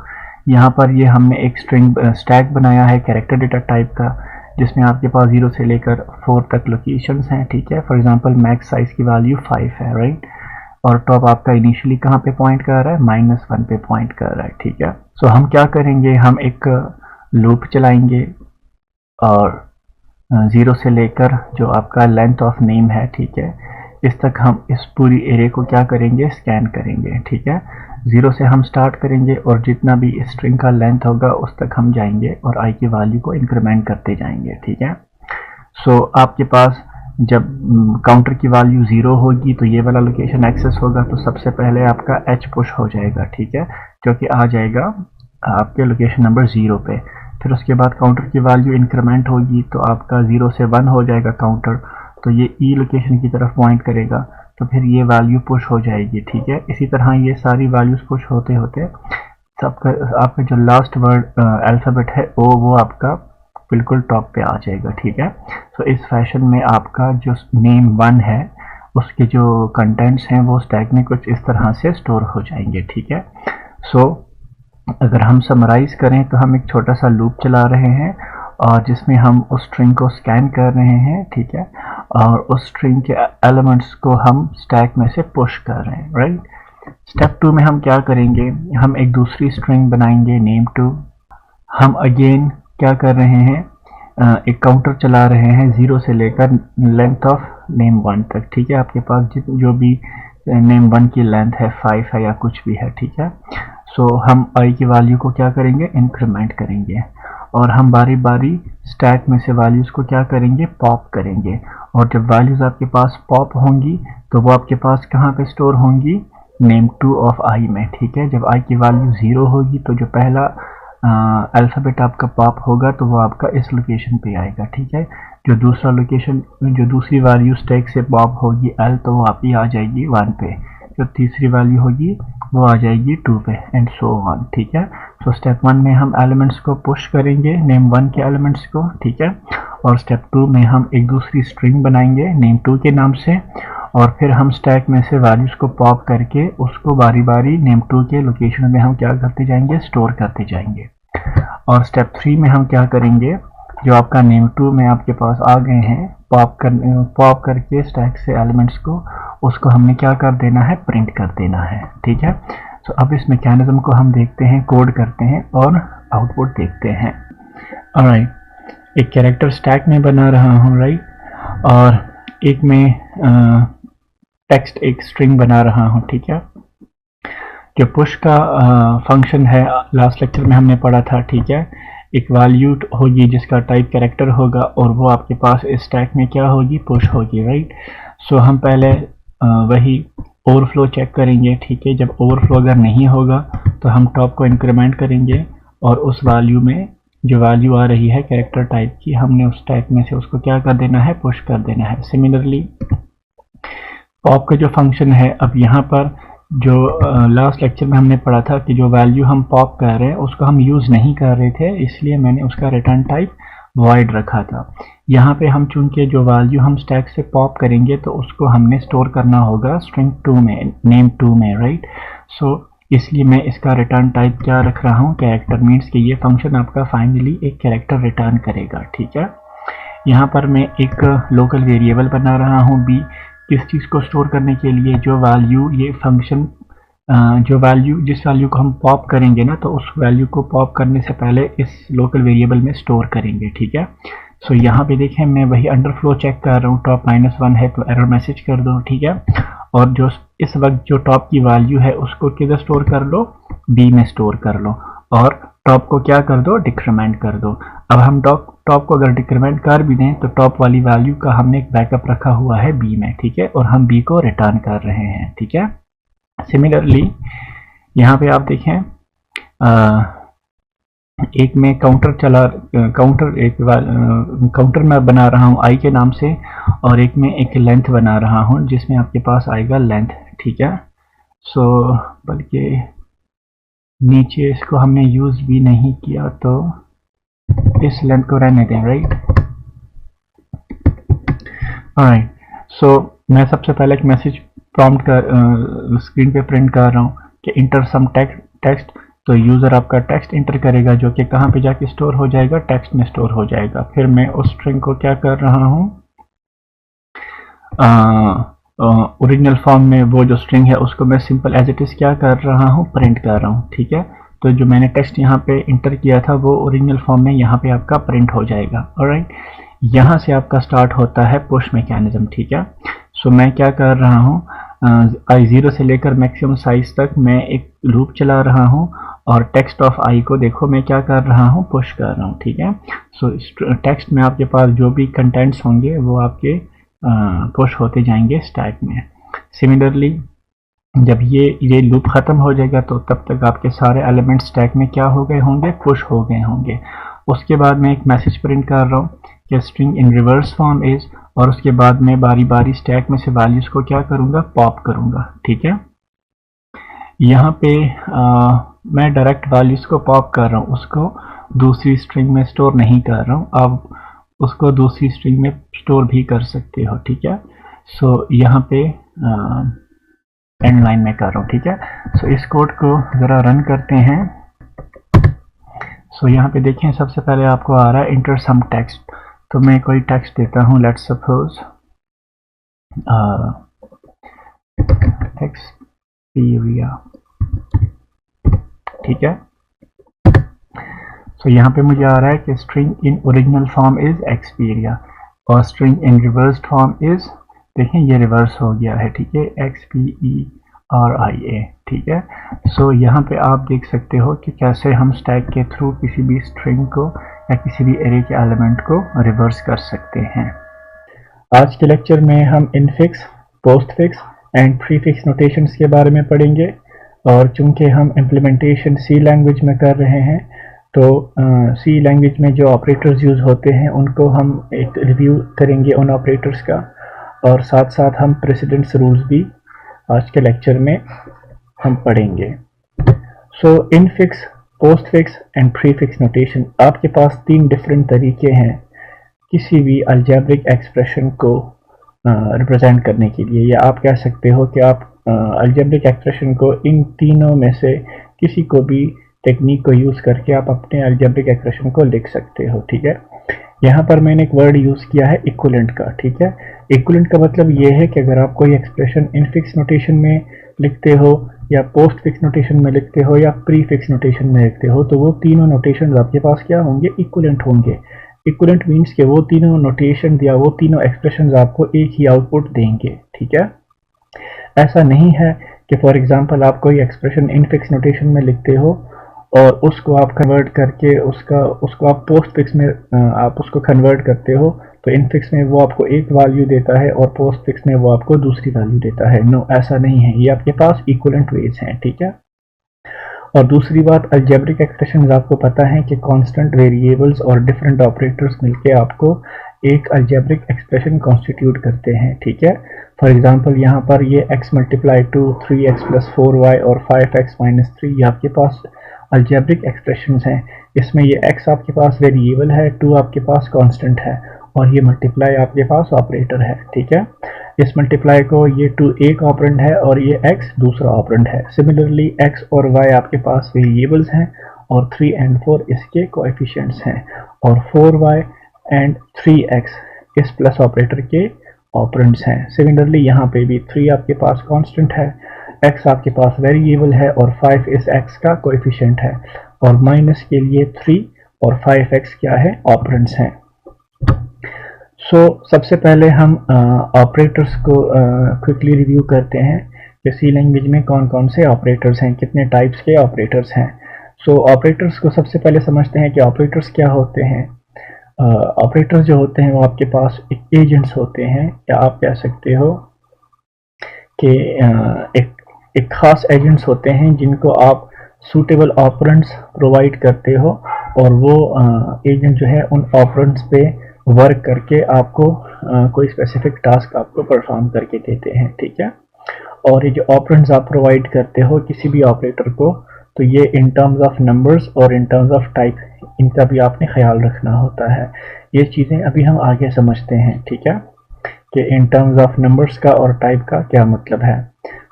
यहाँ पर ये हमने एक स्ट्रिंग स्टैक बनाया है कैरेक्टर डेटा टाइप का, जिसमें आपके पास 0 से लेकर 4 तक लोकेशंस हैं, ठीक है। फॉर एग्जांपल मैक्स साइज की वैल्यू 5 है, राइट। और टॉप आपका इनिशियली कहाँ पे पॉइंट कर रहा है, -1 पे पॉइंट कर रहा है, ठीक है। सो हम क्या करेंगे, हम एक लूप चलाएंगे और 0 से लेकर जो आपका लेंथ ऑफ नेम है, ठीक है, इस तक हम इस पूरी एरे को क्या करेंगे, स्कैन करेंगे, ठीक है। 0 से हम स्टार्ट करेंगे और जितना भी स्ट्रिंग का लेंथ होगा उस तक हम जाएंगे और आई की वैल्यू को इंक्रीमेंट करते जाएंगे, ठीक है। सो आपके पास जब काउंटर की वैल्यू 0 होगी तो ये वाला लोकेशन एक्सेस होगा, तो सबसे पहले आपका H पुश हो जाएगा, ठीक है, जो कि आ जाएगा आपके लोकेशन नंबर 0 पे। फिर उसके बाद काउंटर की वैल्यू इंक्रीमेंट होगी तो आपका 0 से 1 हो जाएगा काउंटर, तो ये ई लोकेशन की तरफ पॉइंट करेगा, तो फिर ये वैल्यू पुश हो जाएगी, ठीक है। इसी तरह ये सारी वैल्यूज पुश होते होते सबका आपका जो लास्ट वर्ड अल्फ़ाबेट है वो आपका बिल्कुल टॉप पे आ जाएगा, ठीक है। तो इस फैशन में आपका जो name1 है उसके जो कंटेंट्स हैं वो स्टैक में कुछ इस तरह से स्टोर हो जाएंगे, ठीक है। सो अगर हम समराइज करें तो हम एक छोटा सा लूप चला रहे हैं और जिसमें हम उस स्ट्रिंग को स्कैन कर रहे हैं, ठीक है, और उस स्ट्रिंग के एलिमेंट्स को हम स्टैक में से पुश कर रहे हैं, राइट। स्टेप 2 में हम क्या करेंगे, हम एक दूसरी स्ट्रिंग बनाएंगे name2। हम अगेन क्या कर रहे हैं, एक काउंटर चला रहे हैं 0 से लेकर लेंथ ऑफ name1 तक, ठीक है। आपके पास जो भी name1 की लेंथ है 5 है या कुछ भी है, ठीक है। सो हम आई की वैल्यू को क्या करेंगे, इंक्रीमेंट करेंगे और हम बारी बारी स्टैक में से वैल्यूज़ को क्या करेंगे, पॉप करेंगे। और जब वैल्यूज़ आपके पास पॉप होंगी तो वो आपके पास कहाँ पे स्टोर होंगी, name2 ऑफ आई में, ठीक है। जब आई की वैल्यू 0 होगी तो जो पहला अल्फ़ाबेट आपका पॉप होगा तो वो आपका इस लोकेशन पे आएगा, ठीक है। जो दूसरा लोकेशन, जो दूसरी वैल्यू स्टैक से पॉप होगी L, तो वो आपकी आ जाएगी 1 पे। जो तीसरी वैल्यू होगी वो आ जाएगी 2 पे एंड सो ऑन, ठीक है। सो स्टेप 1 में हम एलिमेंट्स को पुश करेंगे नेम 1 के एलिमेंट्स को, ठीक है, और स्टेप 2 में हम एक दूसरी स्ट्रिंग बनाएंगे नेम 2 के नाम से, और फिर हम स्टैक में से वैल्यूज को पॉप करके उसको बारी बारी नेम 2 के लोकेशन में हम क्या करते जाएंगे, स्टोर करते जाएंगे। और स्टेप 3 में हम क्या करेंगे, जो आपका नेम 2 में आपके पास आ गए हैं, पॉप करके स्टैक से एलिमेंट्स को, उसको हमने क्या कर देना है, प्रिंट कर देना है, ठीक है। तो अब इस मैकेनिज्म को हम देखते हैं, कोड करते हैं और आउटपुट देखते हैं। ऑलराइट, एक कैरेक्टर स्टैक में बना रहा हूँ, राइट, और एक में टेक्स्ट एक स्ट्रिंग बना रहा हूँ, ठीक है। जो पुश का फंक्शन है लास्ट लेक्चर में हमने पढ़ा था, ठीक है, एक वैल्यू होगी जिसका टाइप कैरेक्टर होगा और वो आपके पास इस स्टैक में क्या होगी, पुश होगी, राइट। सो हम पहले वही ओवरफ्लो चेक करेंगे, ठीक है। जब ओवरफ्लो अगर नहीं होगा तो हम टॉप को इंक्रीमेंट करेंगे और उस वैल्यू में जो वैल्यू आ रही है कैरेक्टर टाइप की, हमने उस टाइप में से उसको क्या कर देना है, पुश कर देना है। सिमिलरली पॉप का जो फंक्शन है, अब यहाँ पर जो लास्ट लेक्चर में हमने पढ़ा था कि जो वैल्यू हम पॉप कर रहे हैं उसको हम यूज़ नहीं कर रहे थे, इसलिए मैंने उसका रिटर्न टाइप वॉइड रखा था। यहाँ पे हम चूंकि जो वैल्यू हम स्टैक से पॉप करेंगे तो उसको हमने स्टोर करना होगा स्ट्रिंग 2 में, नेम 2 में, राइट। सो इसलिए मैं इसका रिटर्न टाइप क्या रख रहा हूँ, कैरेक्टर, मीन्स कि ये फंक्शन आपका फाइनली एक कैरेक्टर रिटर्न करेगा, ठीक है। यहाँ पर मैं एक लोकल वेरिएबल बना रहा हूँ बी, किस चीज़ को स्टोर करने के लिए, जो वैल्यू ये फंक्शन जो वैल्यू जिस वैल्यू को हम पॉप करेंगे ना, तो उस वैल्यू को पॉप करने से पहले इस लोकल वेरिएबल में स्टोर करेंगे, ठीक है। सो यहाँ पे देखें मैं वही अंडरफ्लो चेक कर रहा हूँ, टॉप -1 है तो एरर मैसेज कर दो, ठीक है। और जो इस वक्त जो टॉप की वैल्यू है उसको किधर स्टोर कर लो, बी में स्टोर कर लो, और टॉप को क्या कर दो, डिक्रीमेंट कर दो। अब हम टॉप को अगर डिक्रीमेंट कर भी दें तो टॉप वाली वैल्यू का हमने एक बैकअप रखा हुआ है बी में, ठीक है, और हम बी को रिटर्न कर रहे हैं, ठीक है। सिमिलरली यहाँ पे आप देखें एक में काउंटर मैं बना रहा हूँ आई के नाम से, और एक में एक लेंथ बना रहा हूँ जिसमें आपके पास आएगा लेंथ, ठीक है। सो बल्कि नीचे इसको हमने यूज भी नहीं किया तो इस लेंथ को रहने दें, राइट। ऑलराइट, सो मैं सबसे पहले एक मैसेज प्रॉम्प्ट कर स्क्रीन पे प्रिंट कर रहा हूँ कि इंटर सम टेक्स्ट, तो यूज़र आपका टेक्स्ट इंटर करेगा जो कि कहाँ पे जाके स्टोर हो जाएगा, टेक्स्ट में स्टोर हो जाएगा। फिर मैं उस स्ट्रिंग को क्या कर रहा हूँ, ओरिजिनल फॉर्म में वो जो स्ट्रिंग है उसको मैं सिंपल एज इट इज़ क्या कर रहा हूँ, प्रिंट कर रहा हूँ, ठीक है। तो जो मैंने टेक्स्ट यहाँ पे इंटर किया था वो ओरिजिनल फॉर्म में यहाँ पे आपका प्रिंट हो जाएगा, ऑलराइट। यहाँ से आपका स्टार्ट होता है पुश मैकेनिज्म, ठीक है। सो मैं क्या कर रहा हूँ, i0 से लेकर मैक्सिमम साइज तक मैं एक लूप चला रहा हूँ, और टेक्स्ट ऑफ आई को देखो मैं क्या कर रहा हूँ, पुश कर रहा हूँ, ठीक है। सो टेक्स्ट में आपके पास जो भी कंटेंट्स होंगे वो आपके पुश होते जाएंगे स्टैक में। सिमिलरली जब ये लूप ख़त्म हो जाएगा तो तब तक आपके सारे एलिमेंट स्टैक में क्या हो गए होंगे, पुश हो गए होंगे। उसके बाद मैं एक मैसेज प्रिंट कर रहा हूँ कि string in reverse form is, और उसके बाद मैं बारी बारी स्टैक में से वैल्यूज़ को क्या करूँगा, पॉप करूँगा, ठीक है। यहाँ पे मैं डायरेक्ट वैल्यूज़ को पॉप कर रहा हूँ, उसको दूसरी स्ट्रिंग में स्टोर नहीं कर रहा हूँ। आप उसको दूसरी स्ट्रिंग में स्टोर भी कर सकते हो, ठीक है। सो यहाँ पे एंड लाइन में कर रहा हूँ, ठीक है। सो इस कोड को ज़रा रन करते हैं। सो यहाँ पे देखें सबसे पहले आपको आ रहा है इंटर सम टेक्स्ट, तो मैं कोई टेक्स्ट देता हूँ, लेट्स सपोज एक्सपीरिया, ठीक है। सो यहाँ पे मुझे आ रहा है कि string in original form is एक्सपीरिया और string in reverse form is, देखें ये रिवर्स हो गया है, ठीक है, XPERIA, ठीक है। सो यहाँ पे आप देख सकते हो कि कैसे हम स्टैक के थ्रू किसी भी स्ट्रिंग को या किसी भी एरे के एलिमेंट को रिवर्स कर सकते हैं। आज के लेक्चर में हम infix, postfix and prefix notations के बारे में पढ़ेंगे, और चूंकि हम इम्प्लीमेंटेशन सी लैंग्वेज में कर रहे हैं तो सी लैंग्वेज में जो ऑपरेटर्स यूज़ होते हैं उनको हम एक रिव्यू करेंगे उन ऑपरेटर्स का, और साथ साथ हम प्रेसिडेंस रूल्स भी आज के लेक्चर में हम पढ़ेंगे। So infix, postfix and prefix notation, आपके पास 3 डिफरेंट तरीके हैं किसी भी अलजेब्रिक एक्सप्रेशन को रिप्रेजेंट करने के लिए, या आप कह सकते हो कि आप अलजेब्रिक एक्सप्रेशन को इन तीनों में से किसी को भी टेक्निक को यूज़ करके आप अपने अलजेब्रिक एक्सप्रेशन को लिख सकते हो। ठीक है, यहाँ पर मैंने एक वर्ड यूज़ किया है इक्विवेलेंट का। ठीक है, इक्विवेलेंट का मतलब ये है कि अगर आप कोई एक्सप्रेशन इनफिक्स नोटेशन में लिखते हो या पोस्ट फिक्स नोटेशन में लिखते हो या प्री फिक्स नोटेशन में लिखते हो, तो वो तीनों नोटेशन आपके पास क्या होंगे, इक्विवेलेंट होंगे। इक्विवेलेंट मीन्स कि वो तीनों नोटेशन या वो तीनों एक्सप्रेशन आपको एक ही आउटपुट देंगे। ठीक है, ऐसा नहीं है कि फॉर एग्जांपल आप कोई एक्सप्रेशन इनफिक्स नोटेशन में लिखते हो और उसको आप कन्वर्ट करके उसको आप पोस्ट फिक्स में आप उसको कन्वर्ट करते हो, तो इनफिक्स में वो आपको एक वैल्यू देता है और पोस्ट फिक्स में वो आपको दूसरी वैल्यू देता है। नो, ऐसा नहीं है, ये आपके पास इक्विवेलेंट वेज हैं। ठीक है, और दूसरी बात, अलजेब्रिक एक्सप्रेशंस आपको पता है कि कांस्टेंट वेरिएबल्स और डिफरेंट ऑपरेटर्स मिलके आपको एक अलजेब्रिक एक्सप्रेशन कॉन्स्टिट्यूट करते हैं। ठीक है, फॉर एग्जांपल यहाँ पर ये x multiply two 3x plus 4y और 5x माइनस 3, ये आपके पास अलजेब्रिक एक्सप्रेशंस हैं। इसमें ये x आपके पास वेरिएबल है, 2 आपके पास कांस्टेंट है और ये मल्टीप्लाई आपके पास ऑपरेटर है। ठीक है, इस मल्टीप्लाई को ये 2 एक ऑपरेंड है और ये x दूसरा ऑपरेंड है। सिमिलरली x और y आपके पास वेरिएबल्स हैं और 3 एंड 4 इसके कोएफिशिएंट्स हैं और 4y एंड 3x इस प्लस ऑपरेटर के ऑपरेंड्स हैं। सिमिलरली यहाँ पे भी 3 आपके पास कांस्टेंट है, x आपके पास वेरिएबल है और 5 इस x का कोएफिशिएंट है और माइनस के लिए 3 और 5x क्या है, ऑपरेंड्स हैं। सबसे पहले हम ऑपरेटर्स को क्विकली रिव्यू करते हैं कि सी लैंग्वेज में कौन कौन से ऑपरेटर्स हैं, कितने टाइप्स के ऑपरेटर्स हैं। ऑपरेटर्स को सबसे पहले समझते हैं कि ऑपरेटर्स क्या होते हैं। ऑपरेटर्स जो होते हैं वो आपके पास एक एजेंट्स होते हैं, या आप कह सकते हो कि एक खास एजेंट्स होते हैं जिनको आप सूटेबल ऑपरेंड्स प्रोवाइड करते हो और वो एजेंट जो है उन ऑपरेंड्स पे वर्क करके आपको कोई स्पेसिफिक टास्क आपको परफॉर्म करके देते हैं। ठीक है, और ये जो ऑपरेंड्स आप प्रोवाइड करते हो किसी भी ऑपरेटर को, तो ये इन टर्म्स ऑफ नंबर्स और इन टर्म्स ऑफ टाइप, इनका भी आपने ख्याल रखना होता है। ये चीज़ें अभी हम आगे समझते हैं। ठीक है, कि इन टर्म्स ऑफ नंबर्स का और टाइप का क्या मतलब है।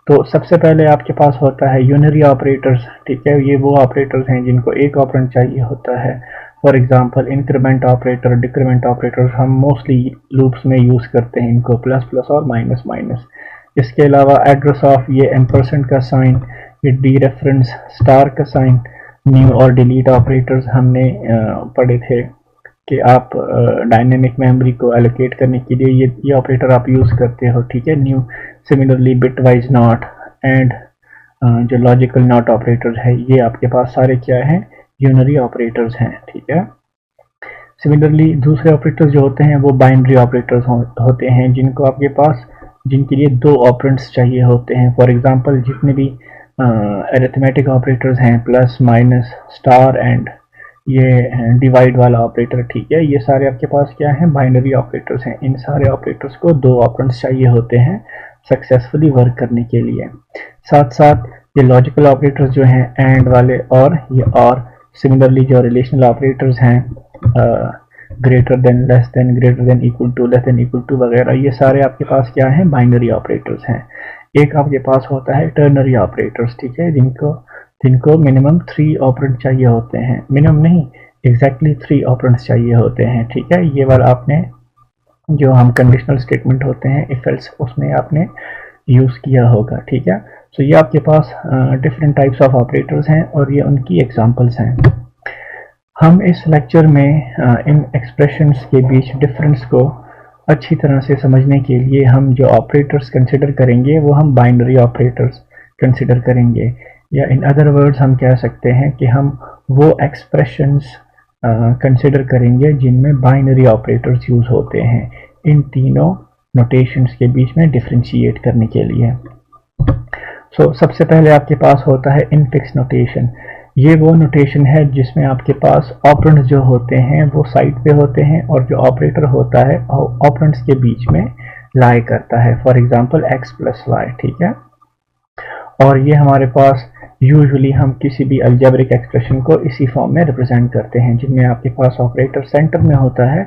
तो सबसे पहले आपके पास होता है यूनरी ऑपरेटर्स। ठीक है, ये वो ऑपरेटर्स हैं जिनको एक ऑपरेंड चाहिए होता है। For example increment operator, decrement operators हम मोस्टली लूप्स में यूज़ करते हैं इनको, प्लस प्लस और माइनस माइनस। इसके अलावा एड्रेस ऑफ, ये एम्परसेंड का साइन, ये डी रेफरेंस, स्टार का साइन, न्यू और डिलीट ऑपरेटर्स हमने पढ़े थे कि आप डायनेमिक मेमोरी को एलोकेट करने के लिए ये ऑपरेटर आप यूज़ करते हो। ठीक है, new. Similarly bit wise not and जो लॉजिकल नॉट ऑपरेटर है, ये आपके पास सारे क्या हैं, यूनरी ऑपरेटर्स हैं। ठीक है, सिमिलरली दूसरे ऑपरेटर्स जो होते हैं वो बाइनरी ऑपरेटर्स होते हैं जिनको आपके पास, जिनके लिए 2 ऑपरेंड्स चाहिए होते हैं। फॉर एग्जांपल जितने भी अरिथमेटिक ऑपरेटर्स हैं, प्लस माइनस स्टार एंड ये डिवाइड वाला ऑपरेटर, ठीक है, ये सारे आपके पास क्या हैं, बाइनरी ऑपरेटर्स हैं। इन सारे ऑपरेटर्स को 2 ऑपरेंड्स चाहिए होते हैं सक्सेसफुली वर्क करने के लिए। साथ साथ ये लॉजिकल ऑपरेटर्स जो हैं एंड वाले और ये और, सिमिलरली जो रिलेशनल ऑपरेटर्स हैं greater than, less than, greater than, equal to, less than equal to वगैरह, ये सारे आपके पास क्या हैं, बाइनरी ऑपरेटर्स हैं। एक आपके पास होता है टर्नरी ऑपरेटर्स। ठीक है, जिनको मिनिमम 3 ऑपरेंड चाहिए होते हैं, मिनिमम नहीं, एग्जैक्टली 3 ऑपरेंड्स चाहिए होते हैं। ठीक है, ये वाला आपने जो हम कंडीशनल स्टेटमेंट होते हैं इफ एल्स, उसमें आपने यूज़ किया होगा। ठीक है, सो ये आपके पास डिफरेंट टाइप्स ऑफ ऑपरेटर्स हैं और ये उनकी एग्जांपल्स हैं। हम इस लेक्चर में इन एक्सप्रेशंस के बीच डिफरेंस को अच्छी तरह से समझने के लिए हम जो ऑपरेटर्स कंसिडर करेंगे वो हम बाइनरी ऑपरेटर्स कंसिडर करेंगे, या इन अदर वर्ड्स हम कह सकते हैं कि हम वो एक्सप्रेशंस कंसिडर करेंगे जिनमें बाइनरी ऑपरेटर्स यूज़ होते हैं इन तीनों नोटेशंस के बीच में डिफरेंशिएट करने के लिए। सबसे पहले आपके पास होता है इनफिक्स नोटेशन। ये वो नोटेशन है जिसमें आपके पास ऑपरेंड्स जो होते हैं वो साइड पे होते हैं और जो ऑपरेटर होता है ऑपरेंड्स के बीच में लाई करता है। For example x plus y. ठीक है, और ये हमारे पास यूजुअली हम किसी भी अलजेब्रिक एक्सप्रेशन को इसी फॉर्म में रिप्रेजेंट करते हैं, जिनमें आपके पास ऑपरेटर सेंटर में होता है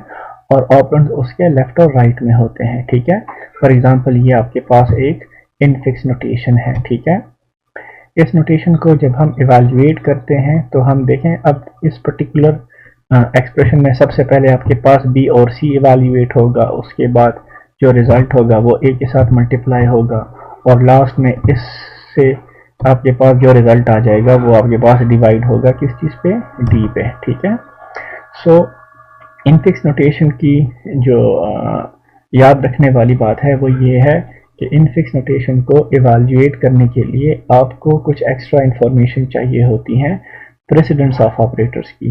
और ऑपरेंड्स उसके लेफ्ट और राइट में होते हैं, ठीक है। फॉर एग्जांपल ये आपके पास एक इनफिक्स नोटेशन है, ठीक है। इस नोटेशन को जब हम इवेल्युएट करते हैं तो हम देखें अब इस पर्टिकुलर एक्सप्रेशन में सबसे पहले आपके पास बी और सी इवेल्युएट होगा, उसके बाद जो रिजल्ट होगा वो ए के साथ मल्टीप्लाई होगा और लास्ट में इससे आपके पास जो रिजल्ट आ जाएगा वो आपके पास डिवाइड होगा किस चीज़ पे, डी पे, ठीक है। सो इनफिक्स नोटेशन की जो याद रखने वाली बात है वो ये है कि इनफिक्स नोटेशन को इवेल्युएट करने के लिए आपको कुछ एक्स्ट्रा इंफॉर्मेशन चाहिए होती हैं प्रेसिडेंस ऑफ ऑपरेटर्स की।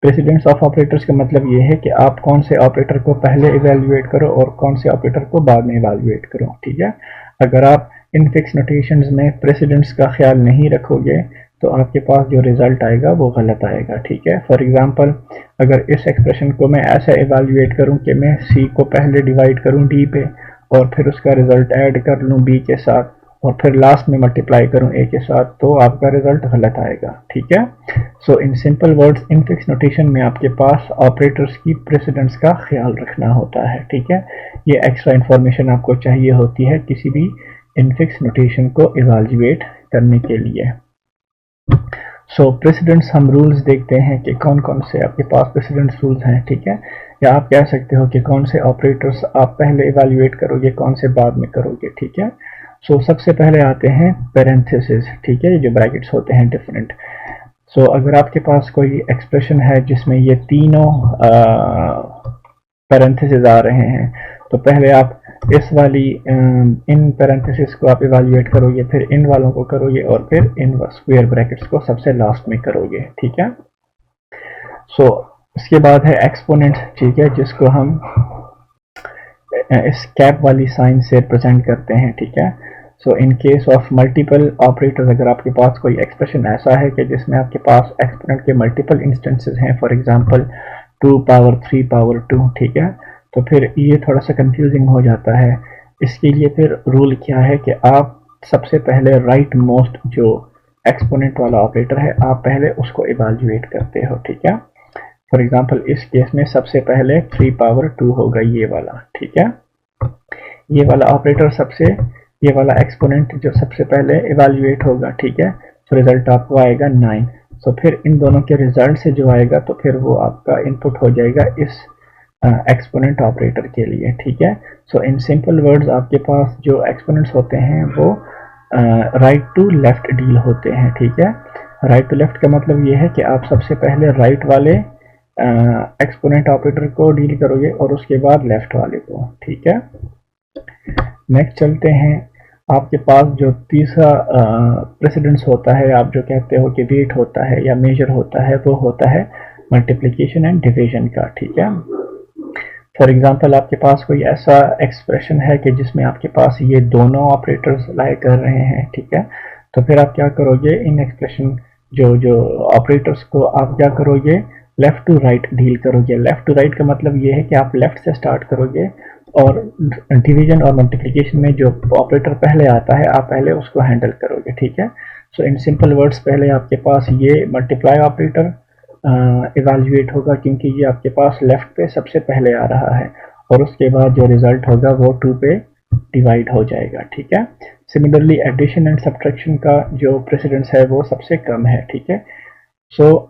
प्रेसिडेंस ऑफ ऑपरेटर्स का मतलब ये है कि आप कौन से ऑपरेटर को पहले इवेल्युएट करो और कौन से ऑपरेटर को बाद में इवेल्युएट करो, ठीक है। अगर आप इनफिक्स नोटेशंस में प्रेसिडेंस का ख्याल नहीं रखोगे तो आपके पास जो रिजल्ट आएगा वो गलत आएगा, ठीक है। फॉर एग्जांपल अगर इस एक्सप्रेशन को मैं ऐसा इवेल्युएट करूं कि मैं सी को पहले डिवाइड करूं डी पे और फिर उसका रिजल्ट ऐड कर लूं बी के साथ और फिर लास्ट में मल्टीप्लाई करूं ए के साथ, तो आपका रिजल्ट गलत आएगा, ठीक है। So in simple words infix notation में आपके पास ऑपरेटर्स की प्रेसिडेंस का ख्याल रखना होता है, ठीक है। ये एक्स्ट्रा इंफॉर्मेशन आपको चाहिए होती है किसी भी इनफिक्स नोटेशन को इवेल्युएट करने के लिए। सो प्रेसिडेंट्स हम रूल्स देखते हैं कि कौन कौन से आपके पास प्रेसिडेंट्स रूल्स हैं, ठीक है। या आप कह सकते हो कि कौन से ऑपरेटर्स आप पहले इवेल्युएट करोगे, कौन से बाद में करोगे, ठीक है। सो सबसे पहले आते हैं पैरेंथेसिस, ठीक है, जो ब्रैकेट्स होते हैं डिफरेंट। सो अगर आपके पास कोई एक्सप्रेशन है जिसमें ये तीनों पैरेंथेसिस आ रहे हैं तो पहले आप इस वाली इन पैरेंथेसिस को आप इवेल्युएट करोगे, फिर इन वालों को करोगे और फिर इन स्क्वायर ब्रैकेट्स को सबसे लास्ट में करोगे, ठीक है। सो इसके बाद है एक्सपोनेंट, ठीक है, जिसको हम इस कैप वाली साइन से रिप्रेजेंट करते हैं, ठीक है। So in case of multiple operators अगर आपके पास कोई एक्सप्रेशन ऐसा है कि जिसमें आपके पास एक्सपोनेंट के मल्टीपल इंस्टेंसेस हैं, फॉर एग्जांपल 2 पावर 3 पावर 2, ठीक है, तो फिर ये थोड़ा सा कंफ्यूजिंग हो जाता है। इसके लिए फिर रूल क्या है कि आप सबसे पहले राइट मोस्ट जो एक्सपोनेंट वाला ऑपरेटर है आप पहले उसको इवेल्युएट करते हो, ठीक है। फॉर एग्जांपल इस केस में सबसे पहले 3 पावर 2 होगा ये वाला, ठीक है। ये वाला ऑपरेटर सबसे, ये वाला एक्सपोनेंट जो सबसे पहले इवेल्युएट होगा, ठीक है, तो रिजल्ट आपको आएगा 9। सो फिर इन दोनों के रिजल्ट से जो आएगा तो फिर वो आपका इनपुट हो जाएगा इस एक्सपोनेंट ऑपरेटर के लिए, ठीक है। सो इन सिंपल वर्ड्स आपके पास जो एक्सपोनेंट्स होते हैं वो राइट टू लेफ्ट डील होते हैं, ठीक है। राइट टू लेफ्ट का मतलब ये है कि आप सबसे पहले राइट वाले एक्सपोनेंट ऑपरेटर को डील करोगे और उसके बाद लेफ्ट वाले को, ठीक है। नेक्स्ट चलते हैं, आपके पास जो तीसरा प्रेसिडेंस होता है, आप जो कहते हो कि वेट होता है या मेजर होता है, वो होता है मल्टीप्लिकेशन एंड डिवीजन का, ठीक है। फॉर एग्जांपल आपके पास कोई ऐसा एक्सप्रेशन है कि जिसमें आपके पास ये दोनों ऑपरेटर्स लाई कर रहे हैं, ठीक है, तो फिर आप क्या करोगे, इन एक्सप्रेशन जो ऑपरेटर्स को आप क्या करोगे, लेफ्ट टू राइट डील करोगे। लेफ्ट टू राइट का मतलब ये है कि आप लेफ्ट से स्टार्ट करोगे और डिवीजन और मल्टीप्लिकेशन में जो ऑपरेटर पहले आता है आप पहले उसको हैंडल करोगे, ठीक है। सो इन सिंपल वर्ड्स पहले आपके पास ये मल्टीप्लाई ऑपरेटर इवेल्युएट होगा क्योंकि ये आपके पास लेफ्ट पे सबसे पहले आ रहा है और उसके बाद जो रिजल्ट होगा वो 2 पे डिवाइड हो जाएगा, ठीक है। सिमिलरली एडिशन एंड सब्ट्रैक्शन का जो प्रेसिडेंस है वो सबसे कम है, ठीक है। सो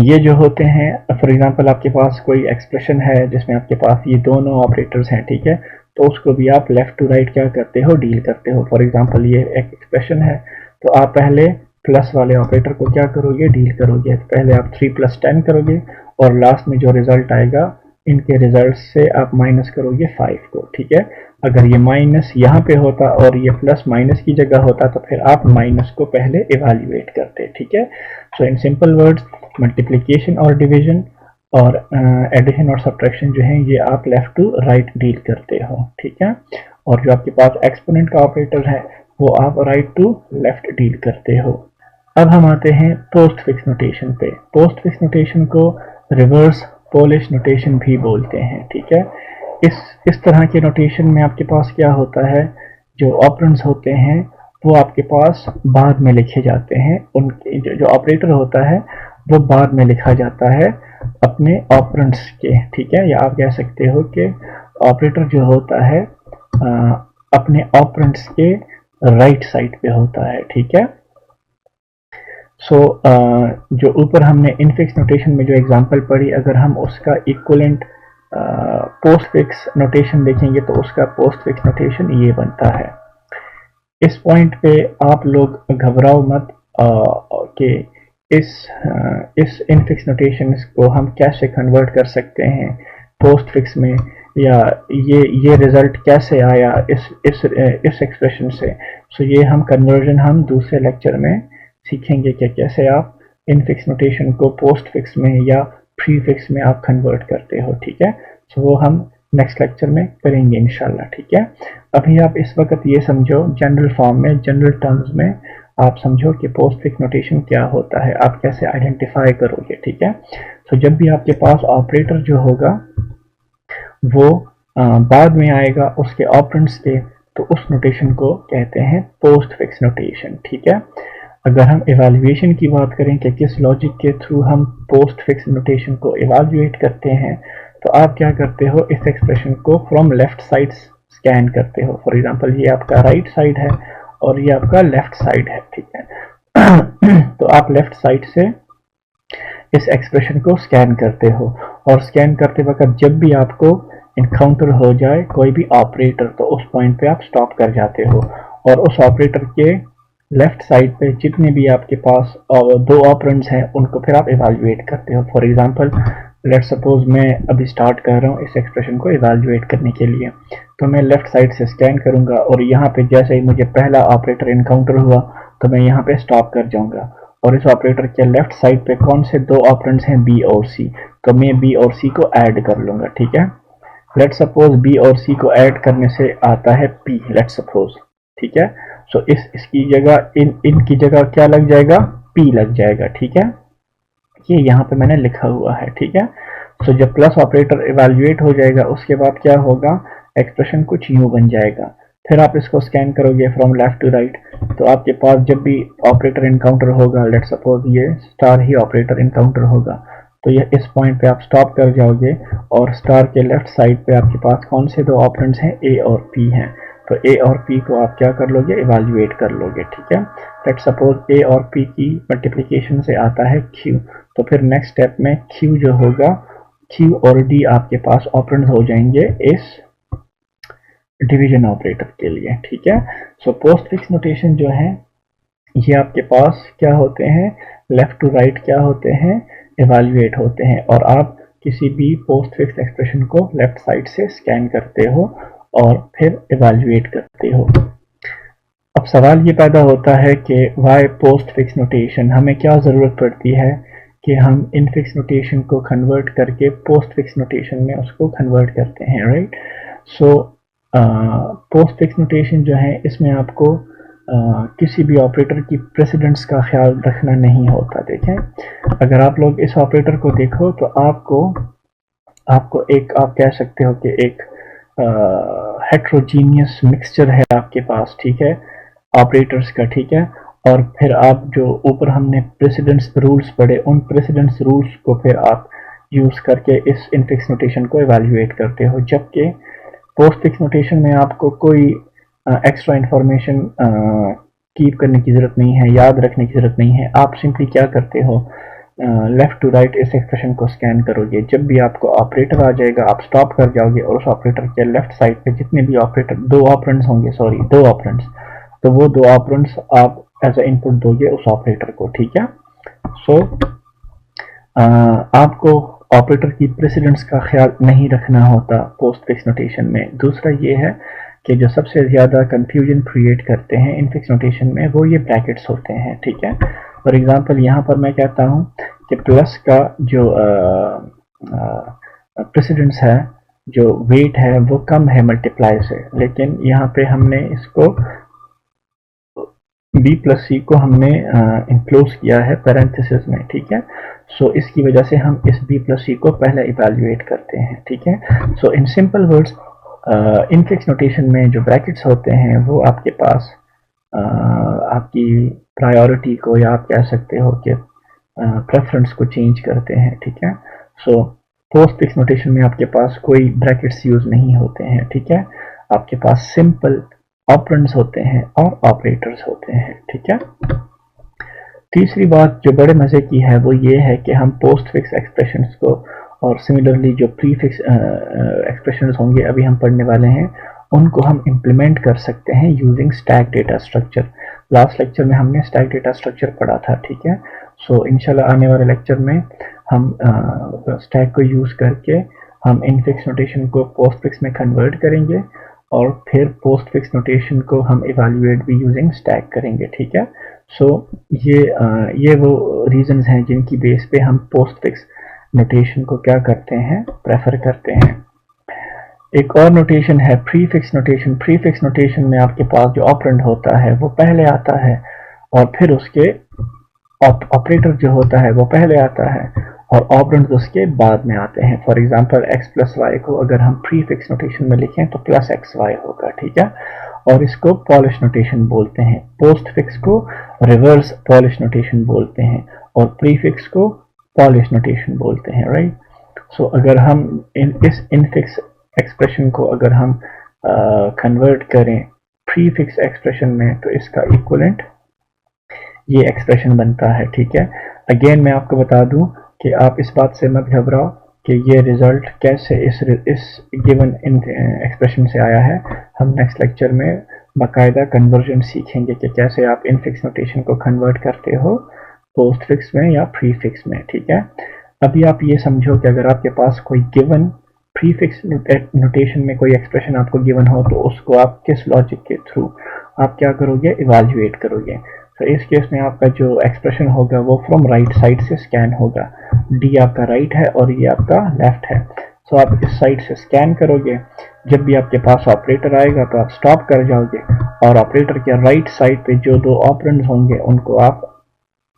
ये जो होते हैं, फॉर एग्जांपल आपके पास कोई एक्सप्रेशन है जिसमें आपके पास ये दोनों ऑपरेटर्स हैं, ठीक है, तो उसको भी आप लेफ्ट टू राइट क्या करते हो, डील करते हो। फॉर एग्जांपल ये एक एक्सप्रेशन है तो आप पहले प्लस वाले ऑपरेटर को क्या करोगे, डील करोगे। तो पहले आप 3 + 10 करोगे और लास्ट में जो रिजल्ट आएगा इनके रिजल्ट से आप माइनस करोगे 5 को, ठीक है। अगर ये माइनस यहाँ पे होता और ये प्लस माइनस की जगह होता तो फिर आप माइनस को पहले इवेल्युएट करते, ठीक है। So in simple words multiplication और डिवीजन और एडिशन और सब्ट्रैक्शन जो है ये आप लेफ्ट टू राइट डील करते हो, ठीक है। और जो आपके पास एक्सपोनेंट का ऑपरेटर है वो आप राइट टू लेफ्ट डील करते हो। अब हम आते हैं पोस्ट फिक्स नोटेशन पे। पोस्ट फिक्स नोटेशन को रिवर्स पोलिश नोटेशन भी बोलते हैं, ठीक है। इस तरह के नोटेशन में आपके पास क्या होता है, जो ऑपरेंड्स होते हैं वो आपके पास बाद में लिखे जाते हैं। उनके जो ऑपरेटर होता है वो बाद में लिखा जाता है अपने ऑपरेंड्स के, ठीक है। या आप कह सकते हो कि ऑपरेटर जो होता है अपने ऑपरेंड्स के राइट साइड पे होता है, ठीक है। सो जो ऊपर हमने इनफिक्स नोटेशन में जो एग्जांपल पढ़ी, अगर हम उसका इक्वलेंट पोस्ट फिक्स नोटेशन देखेंगे तो उसका पोस्ट फिक्स नोटेशन ये बनता है। इस पॉइंट पे आप लोग घबराओ मत कि इस इनफिक्स नोटेशन को हम कैसे कन्वर्ट कर सकते हैं पोस्ट फिक्स में, या ये रिजल्ट कैसे आया इस एक्सप्रेशन से। सो ये कन्वर्जन हम दूसरे लेक्चर में सीखेंगे कि कैसे आप इनफिक्स नोटेशन को पोस्ट फिक्स में या प्री फिक्स में आप कन्वर्ट करते हो, ठीक है। सो वो हम नेक्स्ट लेक्चर में करेंगे इंशाल्लाह, ठीक है। अभी आप इस वक्त ये समझो जनरल फॉर्म में, जनरल टर्म्स में आप समझो कि पोस्ट फिक्स नोटेशन क्या होता है, आप कैसे आइडेंटिफाई करोगे, ठीक है। सो जब भी आपके पास ऑपरेटर जो होगा वो बाद में आएगा उसके ऑपरेंड्स के, तो उस नोटेशन को कहते हैं पोस्ट फिक्स नोटेशन, ठीक है। अगर हम इवैल्यूएशन की बात करें कि किस लॉजिक के थ्रू हम पोस्ट फिक्स नोटेशन को इवैल्यूएट करते हैं, तो आप क्या करते हो, इस एक्सप्रेशन को फ्रॉम लेफ्ट साइड स्कैन करते हो। फॉर एग्जांपल ये आपका राइट साइड है और ये आपका लेफ्ट साइड है, ठीक है। तो आप लेफ्ट साइड से इस एक्सप्रेशन को स्कैन करते हो, और स्कैन करते वक्त जब भी आपको इनकाउंटर हो जाए कोई भी ऑपरेटर, तो उस पॉइंट पे आप स्टॉप कर जाते हो, और उस ऑपरेटर के लेफ्ट साइड पे जितने भी आपके पास दो ऑपरेंड्स हैं उनको फिर आप इवैल्यूएट करते हो। फॉर एग्जांपल लेट्स सपोज मैं अभी स्टार्ट कर रहा हूँ इस एक्सप्रेशन को इवैल्यूएट करने के लिए, तो मैं लेफ्ट साइड से स्कैन करूंगा, और यहाँ पे जैसे ही मुझे पहला ऑपरेटर इनकाउंटर हुआ तो मैं यहाँ पे स्टॉप कर जाऊंगा, और इस ऑपरेटर के लेफ्ट साइड पे कौन से दो ऑपरेंड्स हैं, बी और सी, तो मैं बी और सी को ऐड कर लूंगा, ठीक है। लेट्स सपोज बी और सी को ऐड करने से आता है पी, लेट्स सपोज, ठीक है। सो इसकी जगह इनकी जगह क्या लग जाएगा, पी लग जाएगा, ठीक है। ये यहाँ पे मैंने लिखा हुआ है, ठीक है। सो जब प्लस ऑपरेटर इवैल्यूएट हो जाएगा उसके बाद क्या होगा, एक्सप्रेशन कुछ यूं बन जाएगा। फिर आप इसको स्कैन करोगे फ्रॉम लेफ्ट टू राइट, तो आपके पास जब भी ऑपरेटर इनकाउंटर होगा, लेट सपोज ये स्टार ही ऑपरेटर इनकाउंटर होगा, तो ये इस पॉइंट पे आप स्टॉप कर जाओगे, और स्टार के लेफ्ट साइड पे आपके पास कौन से दो ऑपरेंड्स हैं, ए और पी हैं, तो ए और पी को आप क्या कर लोगे, इवैल्यूएट कर लोगे, ठीक है। लेट सपोज ए और पी की मल्टीप्लिकेशन से आता है क्यू, तो फिर नेक्स्ट स्टेप में क्यू जो होगा, क्यू और डी आपके पास ऑपरेंड्स हो जाएंगे इस डिवीजन ऑपरेटर के लिए, ठीक है। सो पोस्ट फिक्स नोटेशन जो है ये आपके पास क्या होते हैं, लेफ्ट टू राइट क्या होते हैं, इवैल्यूएट होते हैं, और आप किसी भी पोस्ट फिक्स एक्सप्रेशन को लेफ्ट साइड से स्कैन करते हो और फिर इवैल्यूएट करते हो। अब सवाल ये पैदा होता है कि वाई पोस्ट फिक्स नोटेशन, हमें क्या ज़रूरत पड़ती है कि हम इनफिक्स नोटेशन को कन्वर्ट करके पोस्ट फिक्स नोटेशन में उसको कन्वर्ट करते हैं, right. So post fix notation जो है इसमें आपको किसी भी ऑपरेटर की प्रेसिडेंस का ख्याल रखना नहीं होता। देखें, अगर आप लोग इस ऑपरेटर को देखो तो आपको एक, आप कह सकते हो कि एक हेट्रोजीनियस मिक्सचर है आपके पास, ठीक है, ऑपरेटर्स का, ठीक है। और फिर आप जो ऊपर हमने प्रेसिडेंस रूल्स पढ़े, उन प्रेसिडेंस रूल्स को फिर आप यूज़ करके इस इनफिक्स नोटेशन को इवैल्यूएट करते हो, जबकि पोस्ट फिक्स नोटेशन में आपको कोई एक्स्ट्रा इंफॉर्मेशन कीप करने की ज़रूरत नहीं है, याद रखने की ज़रूरत नहीं है। आप सिंपली क्या करते हो, लेफ्ट टू राइट इस एक्सप्रेशन को स्कैन करोगे, जब भी आपको ऑपरेटर आ जाएगा आप स्टॉप कर जाओगे, और उस ऑपरेटर के लेफ्ट साइड पे जितने भी ऑपरेटर दो ऑपरेंड्स होंगे, सॉरी दो ऑपरेंड्स, तो वो दो ऑपरेंड्स आप एज ए इनपुट दोगे उस ऑपरेटर को, ठीक है। सो आपको ऑपरेटर की प्रेसिडेंस का ख्याल नहीं रखना होता पोस्ट फिक्स नोटेशन में। दूसरा ये है कि जो सबसे ज़्यादा कंफ्यूजन क्रिएट करते हैं इनफिक्स नोटेशन में वो ये ब्रैकेट्स होते हैं, ठीक है। फॉर एग्जांपल यहाँ पर मैं कहता हूँ कि प्लस का जो प्रेसिडेंस है, जो वेट है वो कम है मल्टीप्लाई से, लेकिन यहाँ पे हमने इसको बी प्लस सी को हमने इंक्लोज किया है पैरेंथेसिस में, ठीक है। सो इसकी वजह से हम इस बी प्लस सी को पहले इवैल्यूएट करते हैं, ठीक है। So in simple words infix notation में जो ब्रैकेट्स होते हैं वो आपके पास आपकी प्रायोरिटी को, या आप कह सकते हो कि प्रेफरेंस को चेंज करते हैं, ठीक है। सो पोस्ट फिक्स नोटेशन में आपके पास कोई ब्रैकेट्स यूज नहीं होते हैं, ठीक है। आपके पास सिंपल ऑपरेंड्स होते हैं और ऑपरेटर्स होते हैं, ठीक है। तीसरी बात जो बड़े मजे की है वो ये है कि हम पोस्ट फिक्स एक्सप्रेशंस को और सिमिलरली जो प्री फिक्स एक्सप्रेशंस होंगे अभी हम पढ़ने वाले हैं, उनको हम इम्प्लीमेंट कर सकते हैं using stack data structure. Last lecture में हमने स्टैक डेटा स्ट्रक्चर पढ़ा था, ठीक है। सो इंशाल्लाह आने वाले लेक्चर में हम स्टैक को यूज करके हम इनफिक्स नोटेशन को पोस्ट फिक्स में कन्वर्ट करेंगे, और फिर पोस्ट फिक्स नोटेशन को हम इवेल्युएट भी यूजिंग स्टैक करेंगे, ठीक है। सो ये वो रीजंस हैं जिनकी बेस पे हम पोस्ट फिक्स नोटेशन को क्या करते हैं, प्रेफर करते हैं। एक और नोटेशन है pre fix notation. Pre fix notation में आपके पास जो ऑपरेंड होता है वो पहले आता है, और फिर उसके ऑपरेटर जो होता है वो पहले आता है, और ऑपरेंड्स उसके बाद में आते हैं। For example x plus y को अगर हम प्री फिक्स नोटेशन में लिखें तो प्लस एक्स वाई होगा, ठीक है। और इसको पॉलिश नोटेशन बोलते हैं। पोस्ट फिक्स को रिवर्स पॉलिश नोटेशन बोलते हैं, और प्री फिक्स को पॉलिश नोटेशन बोलते हैं, राइट। सो अगर हम इस इनफिक्स एक्सप्रेशन को अगर हम कन्वर्ट करें प्री फिक्स एक्सप्रेशन में, तो इसका इक्वलेंट ये एक्सप्रेशन बनता है, ठीक है। अगेन मैं आपको बता दूं कि आप इस बात से मत घबराओ कि ये रिजल्ट कैसे इस गिवन एक्सप्रेशन से आया है। हम नेक्स्ट लेक्चर में बाकायदा कन्वर्जन सीखेंगे कि कैसे आप इनफिक्स नोटेशन को कन्वर्ट करते हो पोस्ट फिक्स में या प्री फिक्स में, ठीक है। अभी आप ये समझो कि अगर आपके पास कोई गिवन प्री फिक्स नोटेशन में कोई एक्सप्रेशन आपको गिवन हो, तो उसको आप किस लॉजिक के थ्रू आप क्या करोगे, इवेल्युएट करोगे। तो इस केस में आपका जो एक्सप्रेशन होगा वो फ्रॉम राइट साइड से स्कैन होगा। डी आपका राइट है और ये आपका लेफ्ट है। सो आप इस साइड से स्कैन करोगे, जब भी आपके पास ऑपरेटर आएगा तो आप स्टॉप कर जाओगे, और ऑपरेटर के राइट साइड पे जो दो ऑपरेंड्स होंगे उनको आप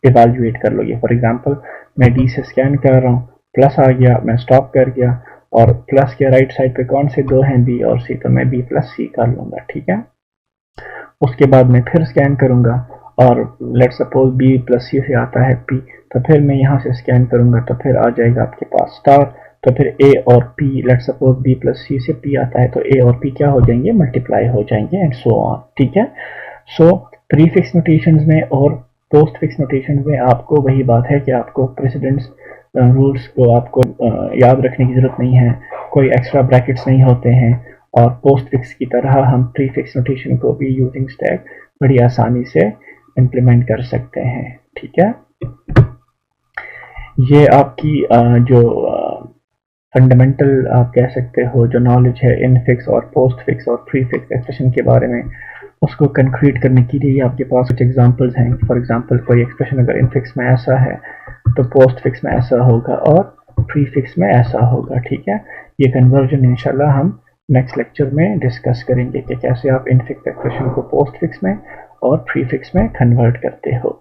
इवेल्युएट कर लोगे। फॉर एग्जांपल मैं डी से स्कैन कर रहा हूँ, प्लस आ गया, मैं स्टॉप कर गया, और प्लस के राइट साइड पे कौन से दो हैं, बी और सी, तो मैं बी प्लस सी कर लूंगा, ठीक है। उसके बाद मैं फिर स्कैन करूंगा, और late suppose B plus C से आता है पी, तो फिर मैं यहाँ से स्कैन करूंगा तो फिर आ जाएगा आपके पास स्टार, तो फिर ए और P, let suppose B plus C से पी आता है तो ए और पी क्या हो जाएंगे, मल्टीप्लाई हो जाएंगे, एंड सो ऑन, ठीक है। सो प्री फिक्स नोटेशंस में और पोस्ट फिक्स नोटेशन में आपको वही बात है कि आपको प्रेसिडेंट्स रूल्स को आपको याद रखने की जरूरत नहीं है, कोई एक्स्ट्रा ब्रैकेट्स नहीं होते हैं, और पोस्ट फिक्स की तरह हम प्री फिक्स नोटेशन को भी यूजिंग स्टैक बड़ी आसानी से इम्प्लीमेंट कर सकते हैं, ठीक है। ये आपकी जो फंडामेंटल आप कह सकते हो जो नॉलेज है इनफिक्स और पोस्ट फिक्स और प्री फिक्स एक्सप्रेशन के बारे में, उसको कंक्रीट करने के लिए आपके पास कुछ एग्जांपल्स हैं। फॉर एग्जांपल कोई एक्सप्रेशन अगर इनफिक्स में ऐसा है तो पोस्ट फिक्स में ऐसा होगा और प्री फिक्स में ऐसा होगा, ठीक है। ये कन्वर्जन इंशाल्लाह हम नेक्स्ट लेक्चर में डिस्कस करेंगे कि कैसे आप इनफिक्स एक्सप्रेशन को पोस्ट फिक्स में और प्री फिक्स में कन्वर्ट करते हो।